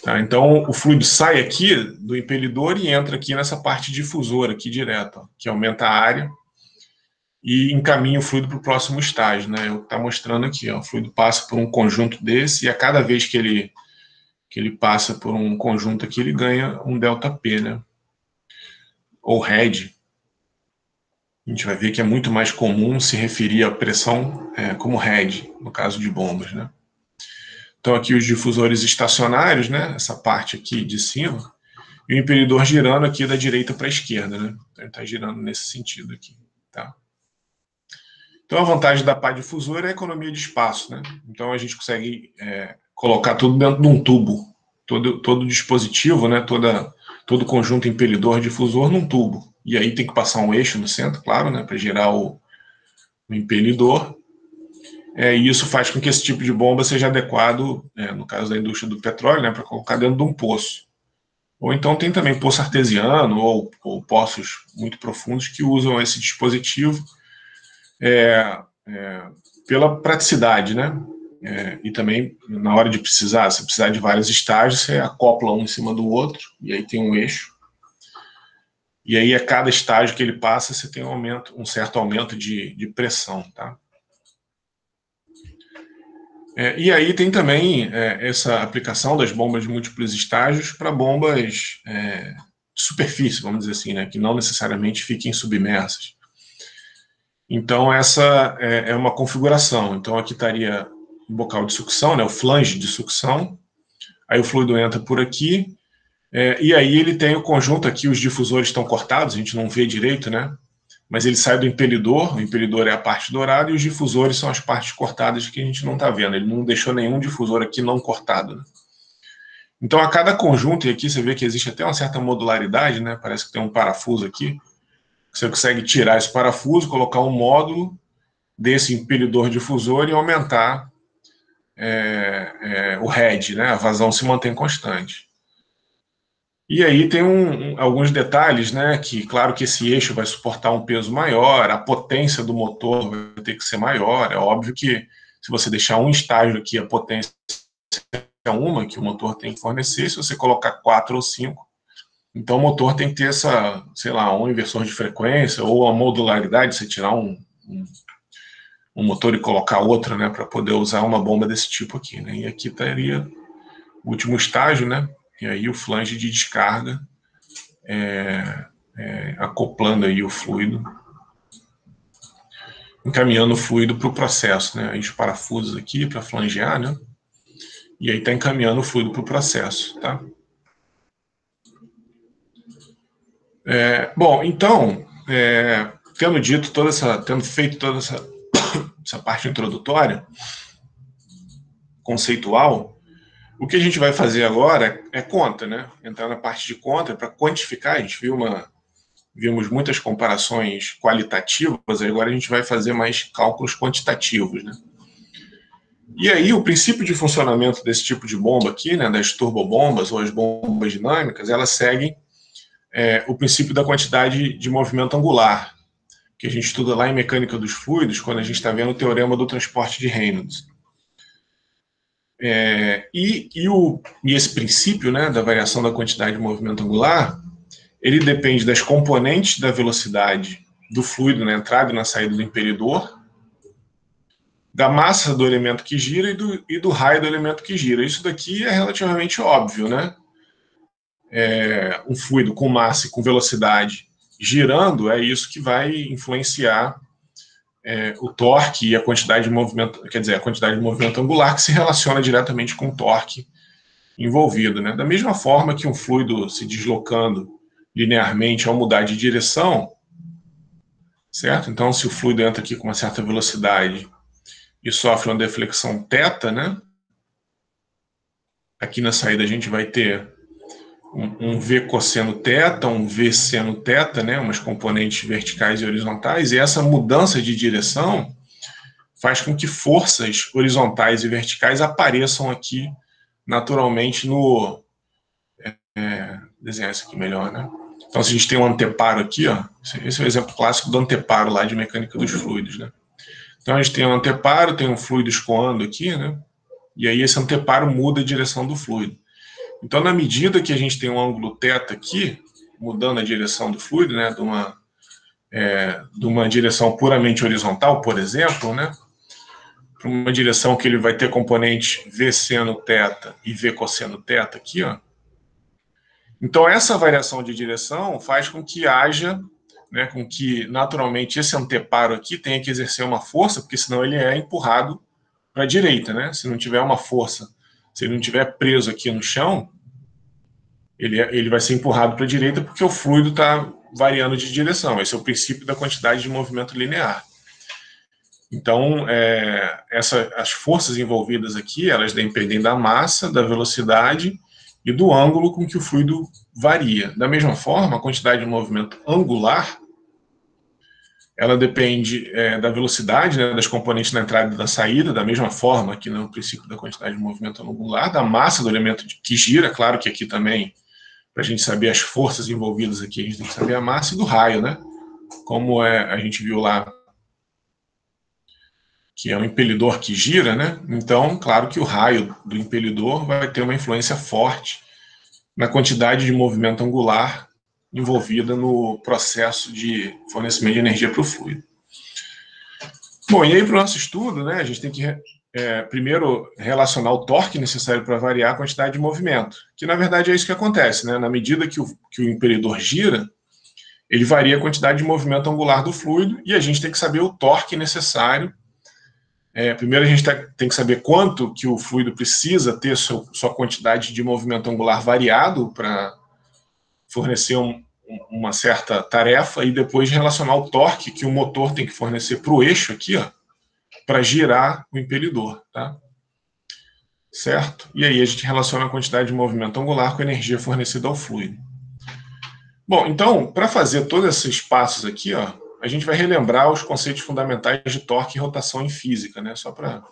Tá? Então, o fluido sai aqui do impelidor e entra aqui nessa parte difusora, aqui direto, ó, que aumenta a área e encaminha o fluido para o próximo estágio. Né? Está mostrando aqui, ó, o fluido passa por um conjunto desse e a cada vez que ele passa por um conjunto aqui, ele ganha um ΔP, né? Ou head. A gente vai ver que é muito mais comum se referir à pressão como head, no caso de bombas, né? Então, aqui os difusores estacionários, né? Essa parte aqui de cima, e o impelidor girando aqui da direita para a esquerda, né? Então, ele está girando nesse sentido aqui, tá? Então, a vantagem da pá difusora é a economia de espaço, né? Então, a gente consegue colocar tudo dentro de um tubo, todo dispositivo, né? Todo conjunto impelidor-difusor num tubo. E aí tem que passar um eixo no centro, claro, né? Para girar o impelidor. E isso faz com que esse tipo de bomba seja adequado, no caso da indústria do petróleo, né, para colocar dentro de um poço. Ou então tem também poço artesiano ou poços muito profundos que usam esse dispositivo pela praticidade, né? E também, na hora de precisar, se precisar de vários estágios, você acopla um em cima do outro, e aí tem um eixo. E aí, a cada estágio que ele passa, você tem um certo aumento de pressão, tá? E aí tem também essa aplicação das bombas de múltiplos estágios para bombas de superfície, vamos dizer assim, né, que não necessariamente fiquem submersas. Então, essa é uma configuração. Então, aqui estaria o bocal de sucção, né, o flange de sucção, aí o fluido entra por aqui, e aí ele tem o conjunto aqui, os difusores estão cortados, a gente não vê direito, né? Mas ele sai do impelidor, o impelidor é a parte dourada, e os difusores são as partes cortadas que a gente não está vendo. Ele não deixou nenhum difusor aqui não cortado. Né? Então, a cada conjunto, e aqui você vê que existe até uma certa modularidade, né? Parece que tem um parafuso aqui. Você consegue tirar esse parafuso, colocar um módulo desse impelidor difusor e aumentar o head, né? A vazão se mantém constante. E aí tem alguns detalhes, né? Que claro que esse eixo vai suportar um peso maior, a potência do motor vai ter que ser maior. É óbvio que se você deixar um estágio aqui, a potência é uma que o motor tem que fornecer. Se você colocar 4 ou 5, então o motor tem que ter essa, sei lá, um inversor de frequência ou a modularidade, você tirar um motor e colocar outro, né? Para poder usar uma bomba desse tipo aqui, né? E aqui estaria o último estágio, né? E aí o flange de descarga acoplando aí o fluido, encaminhando o fluido para o processo, né? Aí os parafusos aqui para flangear, né? E aí está encaminhando o fluido para o processo, tá? Bom, então, tendo feito toda essa parte introdutória, conceitual, o que a gente vai fazer agora é conta, né? Entrar na parte de conta para quantificar. A gente vimos muitas comparações qualitativas, agora a gente vai fazer mais cálculos quantitativos, né? E aí o princípio de funcionamento desse tipo de bomba aqui, né, das turbobombas ou as bombas dinâmicas, elas seguem o princípio da quantidade de movimento angular, que a gente estuda lá em mecânica dos fluidos, quando a gente está vendo o teorema do transporte de Reynolds. E esse princípio, né, da variação da quantidade de movimento angular, ele depende das componentes da velocidade do fluido na entrada e na saída do impelidor, da massa do elemento que gira e do raio do elemento que gira. Isso daqui é relativamente óbvio, né? Um fluido com massa e com velocidade girando, é isso que vai influenciar o torque e a quantidade de movimento, quer dizer, a quantidade de movimento angular que se relaciona diretamente com o torque envolvido, né? Da mesma forma que um fluido se deslocando linearmente ao mudar de direção, certo? Então, se o fluido entra aqui com uma certa velocidade e sofre uma deflexão θ, né? Aqui na saída a gente vai ter um V cosseno θ, um V seno θ, né? Umas componentes verticais e horizontais, e essa mudança de direção faz com que forças horizontais e verticais apareçam aqui naturalmente no... desenhar isso aqui melhor, né? Então, se a gente tem um anteparo aqui, ó, esse é o exemplo clássico do anteparo lá de mecânica dos fluidos, né? Então, a gente tem um anteparo, tem um fluido escoando aqui, né? E aí esse anteparo muda a direção do fluido. Então, na medida que a gente tem um ângulo θ aqui, mudando a direção do fluido, né? De uma direção puramente horizontal, por exemplo, né? Para uma direção que ele vai ter componente V seno θ e V cosseno θ aqui, ó. Então, essa variação de direção faz com que haja, né, com que, naturalmente, esse anteparo aqui tenha que exercer uma força, porque senão ele é empurrado para a direita, né? Se não tiver uma força, se ele não estiver preso aqui no chão, ele vai ser empurrado para a direita porque o fluido está variando de direção. Esse é o princípio da quantidade de movimento linear. Então, as forças envolvidas aqui, elas dependem da massa, da velocidade e do ângulo com que o fluido varia. Da mesma forma, a quantidade de movimento angular, ela depende da velocidade, né, das componentes da entrada e da saída, da mesma forma que no princípio da quantidade de movimento angular, da massa do elemento que gira, claro que aqui também, para a gente saber as forças envolvidas aqui, a gente tem que saber a massa, e do raio, né? Como a gente viu lá, que é um impelidor que gira, né? Então, claro que o raio do impelidor vai ter uma influência forte na quantidade de movimento angular envolvida no processo de fornecimento de energia para o fluido. Bom, e aí para o nosso estudo, né, a gente tem que primeiro relacionar o torque necessário para variar a quantidade de movimento, que na verdade é isso que acontece, né? Na medida que o impelidor gira, ele varia a quantidade de movimento angular do fluido e a gente tem que saber o torque necessário. Primeiro a gente tem que saber quanto que o fluido precisa ter sua quantidade de movimento angular variado para fornecer uma certa tarefa e depois relacionar o torque que o motor tem que fornecer para o eixo aqui, ó, para girar o impelidor, tá? Certo? E aí a gente relaciona a quantidade de movimento angular com a energia fornecida ao fluido. Bom, então, para fazer todos esses passos aqui, ó, a gente vai relembrar os conceitos fundamentais de torque e rotação em física, né? Só para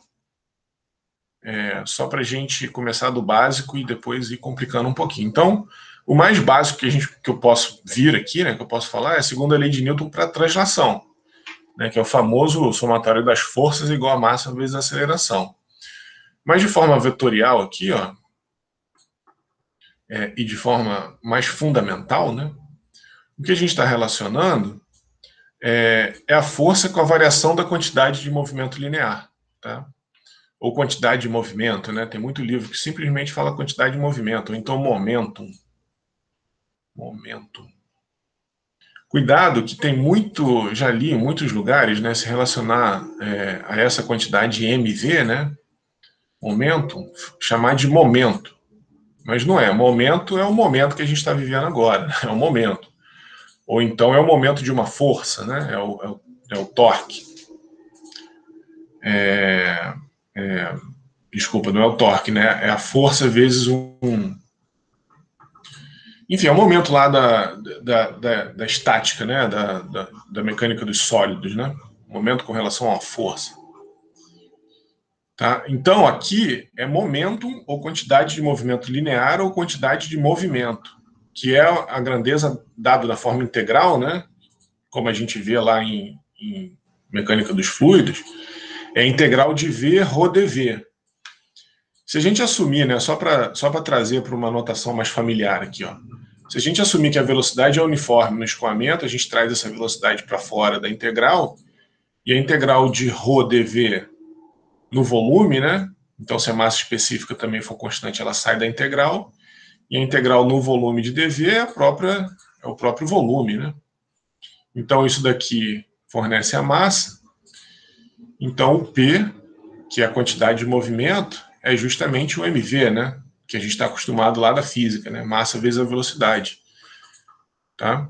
a gente começar do básico e depois ir complicando um pouquinho. Então, o mais básico que eu posso vir aqui, né, que eu posso falar, é a segunda lei de Newton para translação, né, que é o famoso somatório das forças igual a massa vezes a aceleração. Mas de forma vetorial aqui, ó, e de forma mais fundamental, né, o que a gente está relacionando é a força com a variação da quantidade de movimento linear, tá? Ou quantidade de movimento, né? Tem muito livro que simplesmente fala quantidade de movimento, ou então momentum. Cuidado que tem muito, já li em muitos lugares, né, se relacionar a essa quantidade de MV, né, momentum, chamar de momento. Mas não é, momento é o momento que a gente está vivendo agora, é o momento. Ou então é o momento de uma força, né, é o torque. Desculpa, não é o torque, né, é a força vezes enfim, é o momento lá da estática, né, da mecânica dos sólidos, né, momento com relação à força. Tá? Então, aqui é momento ou quantidade de movimento linear ou quantidade de movimento, que é a grandeza dada da forma integral, né? Como a gente vê lá em mecânica dos fluidos, é a integral de V rho dV. Se a gente assumir, né, só para trazer para uma notação mais familiar aqui, ó, se a gente assumir que a velocidade é uniforme no escoamento, a gente traz essa velocidade para fora da integral, e a integral de rho dV no volume, né? Então, se a massa específica também for constante, ela sai da integral. E a integral no volume de dV é o próprio volume, né? Então, isso daqui fornece a massa. Então, o P, que é a quantidade de movimento, é justamente o mv, né? Que a gente está acostumado lá da física, né? Massa vezes a velocidade. Tá?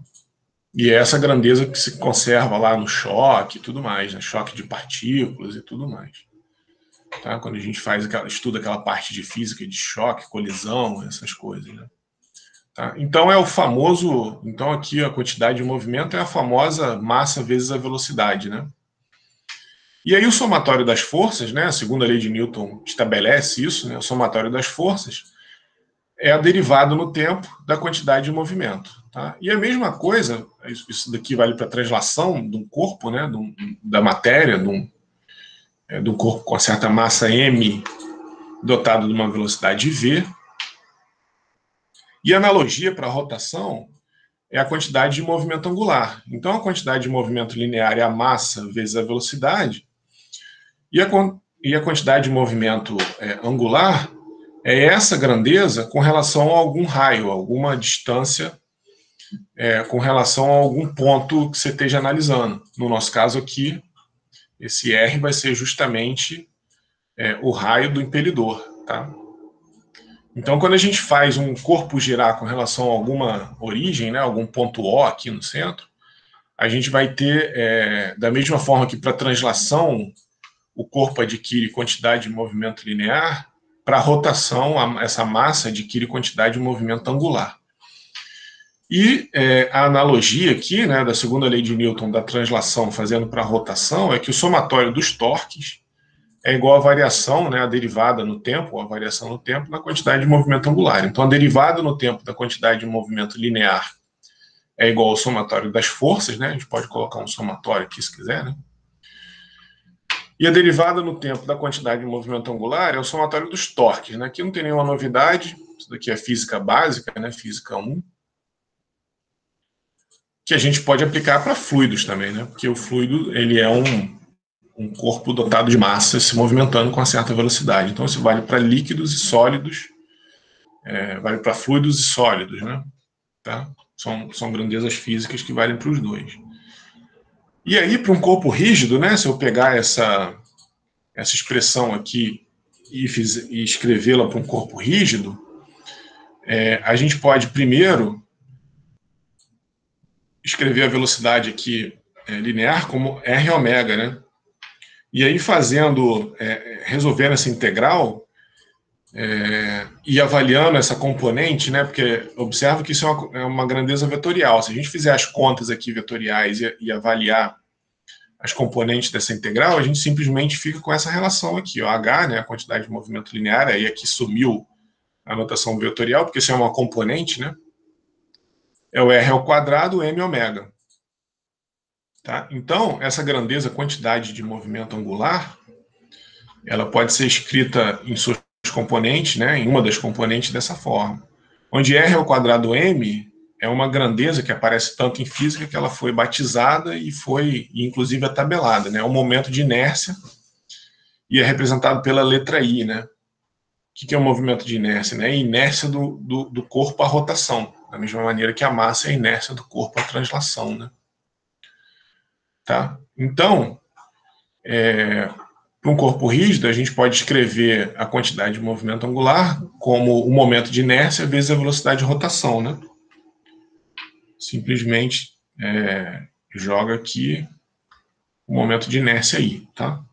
E é essa grandeza que se conserva lá no choque e tudo mais, né? Choque de partículas e tudo mais. Tá? Quando a gente estuda aquela parte de física de choque, colisão, essas coisas, né? Tá? Então é o famoso, então aqui a quantidade de movimento é a famosa massa vezes a velocidade, né? E aí o somatório das forças, né? A segunda lei de Newton estabelece isso, né? O somatório das forças é a derivada no tempo da quantidade de movimento. Tá? E a mesma coisa, isso daqui vale para a translação de um corpo, né, da matéria, de um corpo com certa massa m dotado de uma velocidade v. E a analogia para a rotação é a quantidade de movimento angular. Então, a quantidade de movimento linear é a massa vezes a velocidade, e a quantidade de movimento angular é essa grandeza com relação a algum raio, alguma distância, com relação a algum ponto que você esteja analisando. No nosso caso aqui, esse R vai ser justamente o raio do impelidor. Tá? Então, quando a gente faz um corpo girar com relação a alguma origem, né, algum ponto O aqui no centro, a gente vai ter, da mesma forma que para translação o corpo adquire quantidade de movimento linear, para a rotação, essa massa adquire quantidade de movimento angular. E a analogia aqui, né, da segunda lei de Newton da translação fazendo para a rotação, é que o somatório dos torques é igual à variação, né, a derivada no tempo, ou a variação no tempo, da quantidade de movimento angular. Então, a derivada no tempo da quantidade de movimento linear é igual ao somatório das forças, né? A gente pode colocar um somatório aqui se quiser, né? E a derivada no tempo da quantidade de movimento angular é o somatório dos torques, né? Aqui não tem nenhuma novidade, isso daqui é física básica, né? Física 1, que a gente pode aplicar para fluidos também, né? Porque o fluido, ele é um corpo dotado de massa se movimentando com uma certa velocidade. Então, isso vale para líquidos e sólidos, vale para fluidos e sólidos, né? Tá? São grandezas físicas que valem para os dois. E aí, para um corpo rígido, né, se eu pegar essa expressão aqui e escrevê-la para um corpo rígido, a gente pode primeiro escrever a velocidade aqui linear como R ômega, né? E aí resolvendo essa integral e avaliando essa componente, né? Porque observa que isso é uma grandeza vetorial. Se a gente fizer as contas aqui vetoriais e avaliar as componentes dessa integral, a gente simplesmente fica com essa relação aqui, ó, H, né, a quantidade de movimento linear, aí aqui sumiu a notação vetorial, porque isso é uma componente, né? É o R ao quadrado, M ômega. Tá? Então, essa grandeza, quantidade de movimento angular, ela pode ser escrita em suas componentes, né, em uma das componentes dessa forma. Onde R ao quadrado M é uma grandeza que aparece tanto em física que ela foi batizada e foi, inclusive, atabelada. Né? É um momento de inércia e é representado pela letra I. Né? O que é um movimento de inércia? Né? É a inércia do corpo à rotação, da mesma maneira que a massa é a inércia do corpo à translação. Né? Tá? Então, para um corpo rígido, a gente pode escrever a quantidade de movimento angular como o momento de inércia vezes a velocidade de rotação, né? Simplesmente joga aqui o momento de inércia aí, tá?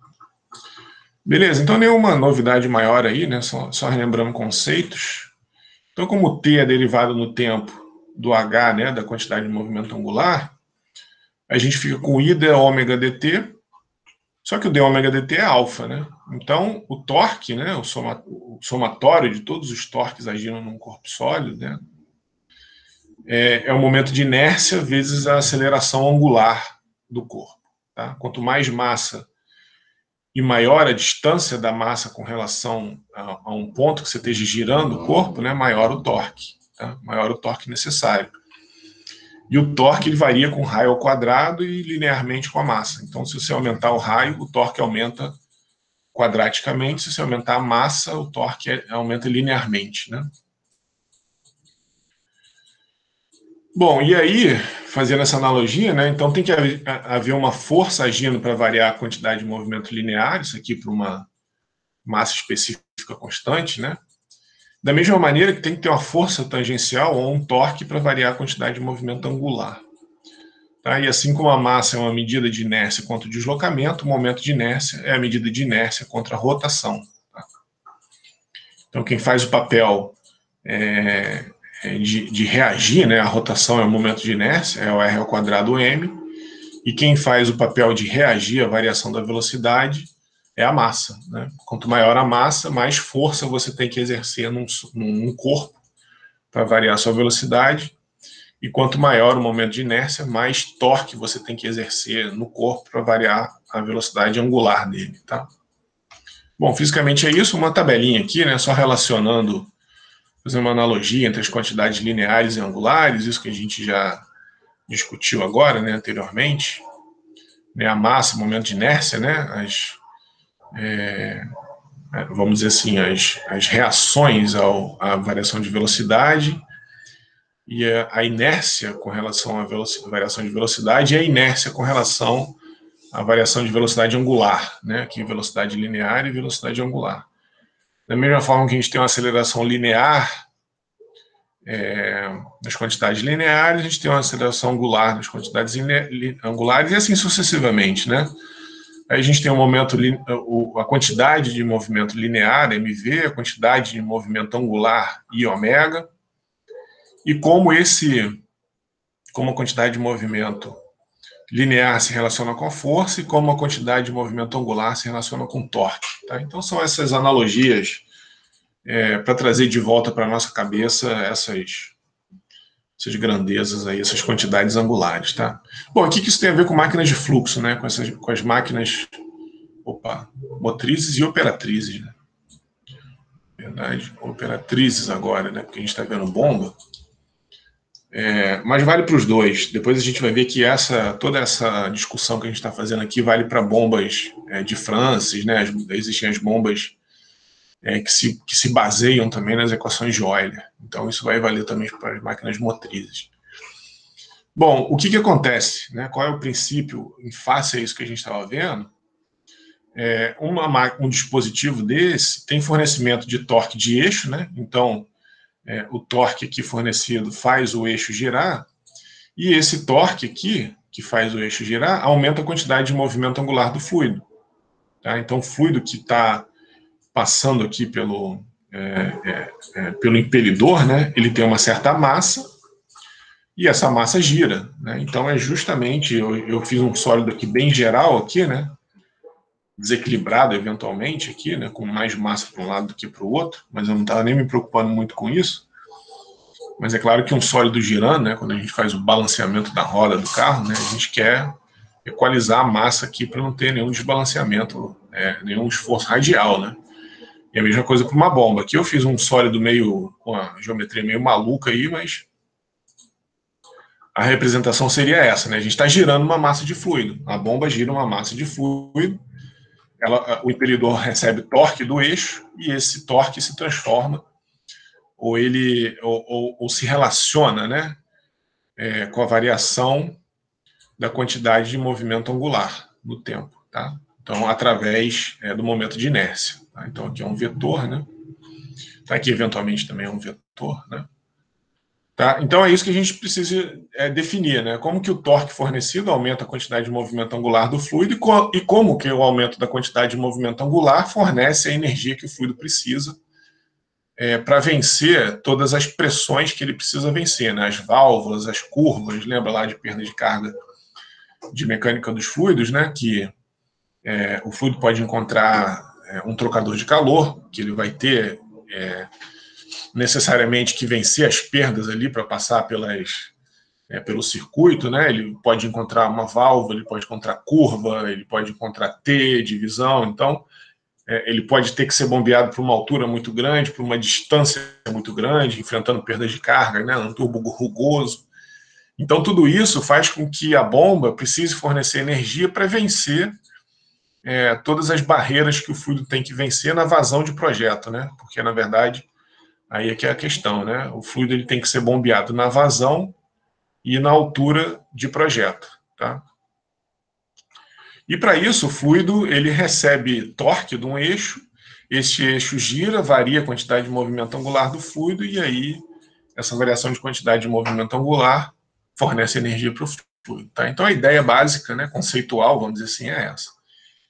Beleza, então nenhuma novidade maior aí, né? Só relembrando conceitos. Então, como T é derivado no tempo do H, né, da quantidade de movimento angular, a gente fica com I de ômega dt. Só que o d ômega dt é alfa, né? Então, o torque, né, o somatório de todos os torques agindo num corpo sólido, né, é o momento de inércia vezes a aceleração angular do corpo. Tá? Quanto mais massa e maior a distância da massa com relação a um ponto que você esteja girando o corpo, né, maior o torque. Tá? Maior o torque necessário. E o torque ele varia com raio ao quadrado e linearmente com a massa. Então, se você aumentar o raio, o torque aumenta quadraticamente. Se você aumentar a massa, o torque aumenta linearmente. Né? Bom, e aí, fazendo essa analogia, né, então tem que haver uma força agindo para variar a quantidade de movimento linear, isso aqui para uma massa específica constante, né? Da mesma maneira que tem que ter uma força tangencial ou um torque para variar a quantidade de movimento angular. Tá? E assim como a massa é uma medida de inércia contra o deslocamento, o momento de inércia é a medida de inércia contra a rotação. Tá? Então, quem faz o papel de reagir, né, a rotação é o momento de inércia, é o R ao quadrado M, e quem faz o papel de reagir à variação da velocidade é a massa. Né? Quanto maior a massa, mais força você tem que exercer num corpo para variar a sua velocidade, e quanto maior o momento de inércia, mais torque você tem que exercer no corpo para variar a velocidade angular dele, tá? Bom, fisicamente é isso, uma tabelinha aqui, né, só relacionando, fazendo uma analogia entre as quantidades lineares e angulares, isso que a gente já discutiu agora, né, anteriormente, né, a massa, o momento de inércia, né, vamos dizer assim, as reações à variação de velocidade, e a inércia com relação à variação de velocidade, e a inércia com relação à variação de velocidade angular, né, aqui velocidade linear e velocidade angular. Da mesma forma que a gente tem uma aceleração linear nas quantidades lineares, a gente tem uma aceleração angular nas quantidades angulares, e assim sucessivamente, né? Aí a gente tem a quantidade de movimento linear, mv, a quantidade de movimento angular, i ômega, e como a quantidade de movimento linear se relaciona com a força e como a quantidade de movimento angular se relaciona com o torque. Tá? Então são essas analogias para trazer de volta para a nossa cabeça essas grandezas aí, essas quantidades angulares. Tá? Bom, o que isso tem a ver com máquinas de fluxo, né? com as máquinas motrizes e operatrizes, né? Verdade, operatrizes agora, né? Porque a gente está vendo bomba. Mas vale para os dois. Depois a gente vai ver que toda essa discussão que a gente está fazendo aqui vale para bombas de Francis, né? Existem as bombas que se baseiam também nas equações de Euler. Então isso vai valer também para as máquinas motrizes. Bom, o que acontece? Né? Qual é o princípio em face a isso que a gente estava vendo? Um dispositivo desse tem fornecimento de torque de eixo, né? Então o torque aqui fornecido faz o eixo girar, e esse torque aqui, que faz o eixo girar, aumenta a quantidade de movimento angular do fluido. Tá? Então o fluido que está passando aqui pelo impelidor, né? Ele tem uma certa massa, e essa massa gira. Né? Então é justamente, eu fiz um sólido aqui bem geral, aqui, né? Desequilibrado eventualmente aqui, né? Com mais massa para um lado do que para o outro, mas eu não estava nem me preocupando muito com isso. Mas é claro que um sólido girando, né? Quando a gente faz o balanceamento da roda do carro, né? A gente quer equalizar a massa aqui para não ter nenhum desbalanceamento, nenhum esforço radial, né? E a mesma coisa para uma bomba. Aqui eu fiz um sólido com a geometria meio maluca aí, mas a representação seria essa, né? A gente está girando uma massa de fluido. A bomba gira uma massa de fluido, o impelidor recebe torque do eixo, e esse torque se transforma, ou se relaciona, né? Com a variação da quantidade de movimento angular no tempo, tá? Então, através do momento de inércia. Tá? Então, aqui é um vetor, né? Tá? Aqui, eventualmente, também é um vetor, né? Tá? Então, é isso que a gente precisa definir, né? Como que o torque fornecido aumenta a quantidade de movimento angular do fluido e como que o aumento da quantidade de movimento angular fornece a energia que o fluido precisa para vencer todas as pressões que ele precisa vencer, né? As válvulas, as curvas, lembra lá de perda de carga de mecânica dos fluidos, né? Que o fluido pode encontrar um trocador de calor, que ele vai ter necessariamente que vencer as perdas ali para passar pelo circuito, né? Ele pode encontrar uma válvula, ele pode encontrar curva, ele pode encontrar T, divisão, então ele pode ter que ser bombeado por uma altura muito grande, por uma distância muito grande, enfrentando perdas de carga, né? Um turbo rugoso. Então tudo isso faz com que a bomba precise fornecer energia para vencer todas as barreiras que o fluido tem que vencer na vazão de projeto, né? Porque, na verdade, aí é que é a questão, né? O fluido ele tem que ser bombeado na vazão e na altura de projeto, tá? E para isso, o fluido ele recebe torque de um eixo, esse eixo gira, varia a quantidade de movimento angular do fluido, e aí essa variação de quantidade de movimento angular fornece energia para o fluido, tá? Então a ideia básica, né, conceitual, vamos dizer assim, é essa.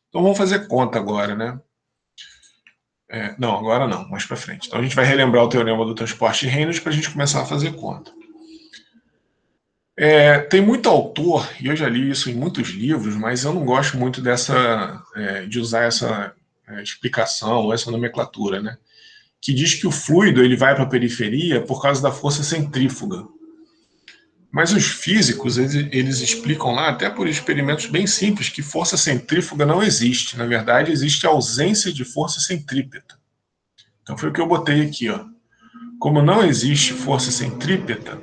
Então vamos fazer conta agora, né? Não, agora não, mais para frente. Então a gente vai relembrar o teorema do transporte de Reynolds para a gente começar a fazer conta. Tem muito autor, e eu já li isso em muitos livros, mas eu não gosto muito de usar essa explicação ou essa nomenclatura, né? que diz que o fluido ele vai para a periferia por causa da força centrífuga. Mas os físicos, eles explicam lá, até por experimentos bem simples, que força centrífuga não existe. Na verdade, existe ausência de força centrípeta. Então foi o que eu botei aqui, ó. Como não existe força centrípeta,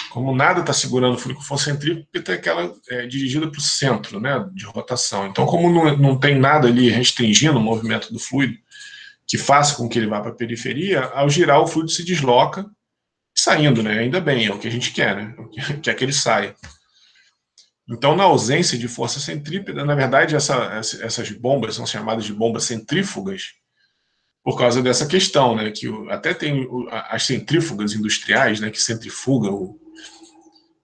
como nada está segurando o fluido com força centrípeta, é aquela dirigida para o centro, né, de rotação. Então, como não tem nada ali restringindo o movimento do fluido, que faça com que ele vá para a periferia, ao girar o fluido se desloca, saindo, né? Ainda bem, é o que a gente quer, né? Quer que ele saia. Então, na ausência de força centrípeta, na verdade, essas bombas são chamadas de bombas centrífugas por causa dessa questão, né? Que até tem as centrífugas industriais, né? Que centrifugam,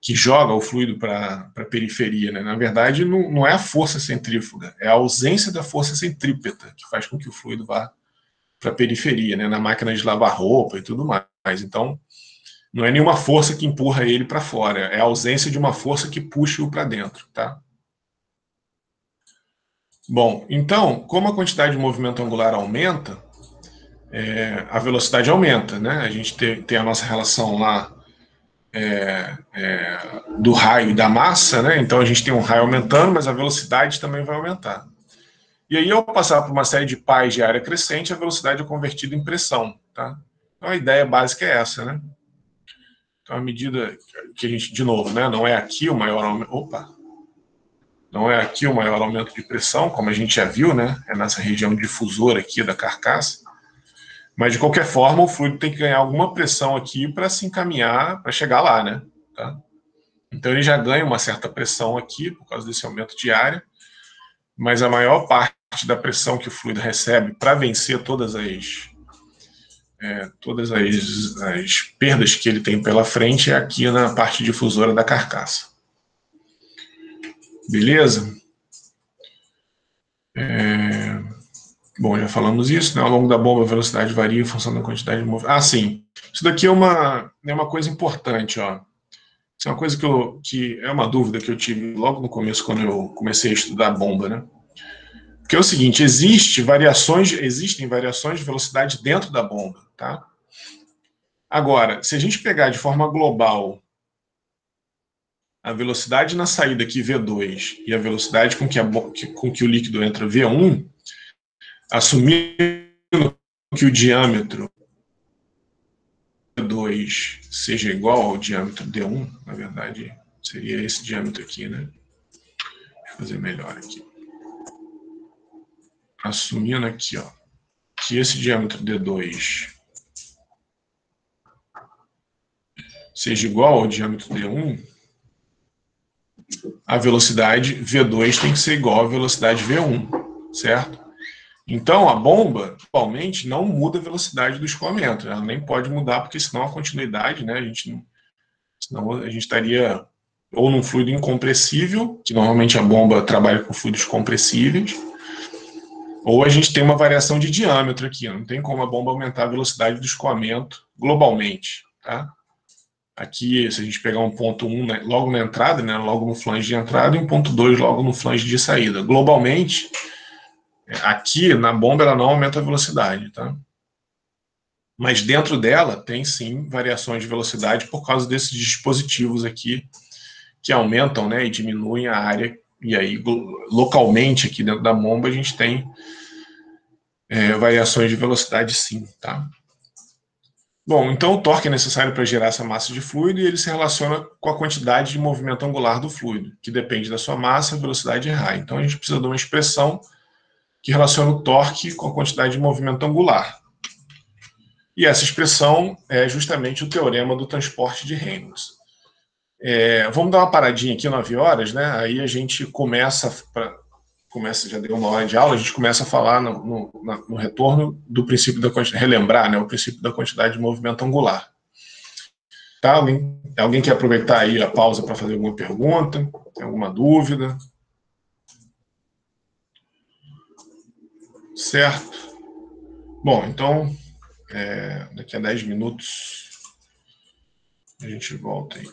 que joga o fluido para a periferia, né? Na verdade, não é a força centrífuga, é a ausência da força centrípeta que faz com que o fluido vá para a periferia, né? Na máquina de lavar roupa e tudo mais. Então, não é nenhuma força que empurra ele para fora, é a ausência de uma força que puxa-o para dentro, tá? Bom, então, como a quantidade de movimento angular aumenta, a velocidade aumenta, né? A gente tem a nossa relação lá do raio e da massa, né? Então a gente tem um raio aumentando, mas a velocidade também vai aumentar. E aí, ao passar por uma série de pais de área crescente, a velocidade é convertida em pressão, tá? Então a ideia básica é essa, né? Então, à medida que a gente, de novo, né, não é aqui o maior aumento. Opa! Não é aqui o maior aumento de pressão, como a gente já viu, né? É nessa região difusora aqui da carcaça. Mas, de qualquer forma, o fluido tem que ganhar alguma pressão aqui para se encaminhar, para chegar lá, né? Tá? Então, ele já ganha uma certa pressão aqui, por causa desse aumento de área, mas a maior parte da pressão que o fluido recebe para vencer todas as perdas que ele tem pela frente é aqui na parte difusora da carcaça. Beleza? Bom, já falamos isso, né? Ao longo da bomba a velocidade varia em função da quantidade de movimento. Ah, sim. Isso daqui é uma coisa importante, ó. Isso é uma coisa que é uma dúvida que eu tive logo no começo, quando eu comecei a estudar a bomba, né? Porque é o seguinte, existem variações de velocidade dentro da bomba, tá? Agora, se a gente pegar de forma global a velocidade na saída aqui V2 e a velocidade com que o líquido entra V1, assumindo que o diâmetro D2 seja igual ao diâmetro D1, na verdade, seria esse diâmetro aqui, né? Deixa eu fazer melhor aqui. Assumindo aqui, ó, que esse diâmetro D2 seja igual ao diâmetro D1, a velocidade V2 tem que ser igual à velocidade V1, certo? Então, a bomba, atualmente, não muda a velocidade do escoamento. Ela nem pode mudar, porque senão a continuidade, né, senão a gente estaria ou num fluido incompressível, que normalmente a bomba trabalha com fluidos compressíveis, ou a gente tem uma variação de diâmetro aqui. Não tem como a bomba aumentar a velocidade do escoamento globalmente, tá? Aqui, se a gente pegar um ponto 1 né, logo na entrada, né, logo no flange de entrada, e um ponto 2 logo no flange de saída. Globalmente, aqui na bomba ela não aumenta a velocidade, tá? Mas dentro dela tem sim variações de velocidade por causa desses dispositivos aqui que aumentam, né, e diminuem a área. E aí, localmente aqui dentro da bomba, a gente tem variações de velocidade sim, tá? Bom, então o torque é necessário para gerar essa massa de fluido e ele se relaciona com a quantidade de movimento angular do fluido, que depende da sua massa, velocidade e raio. Então a gente precisa de uma expressão que relaciona o torque com a quantidade de movimento angular. E essa expressão é justamente o teorema do transporte de Reynolds. Vamos dar uma paradinha aqui 9 horas, né? Aí a gente começa, já deu 1 hora de aula, a gente começa a falar no retorno do princípio da quantidade, relembrar, né, o princípio da quantidade de movimento angular. Tá? Alguém quer aproveitar aí a pausa para fazer alguma pergunta? Tem alguma dúvida? Certo? Bom, então, daqui a 10 minutos a gente volta aí.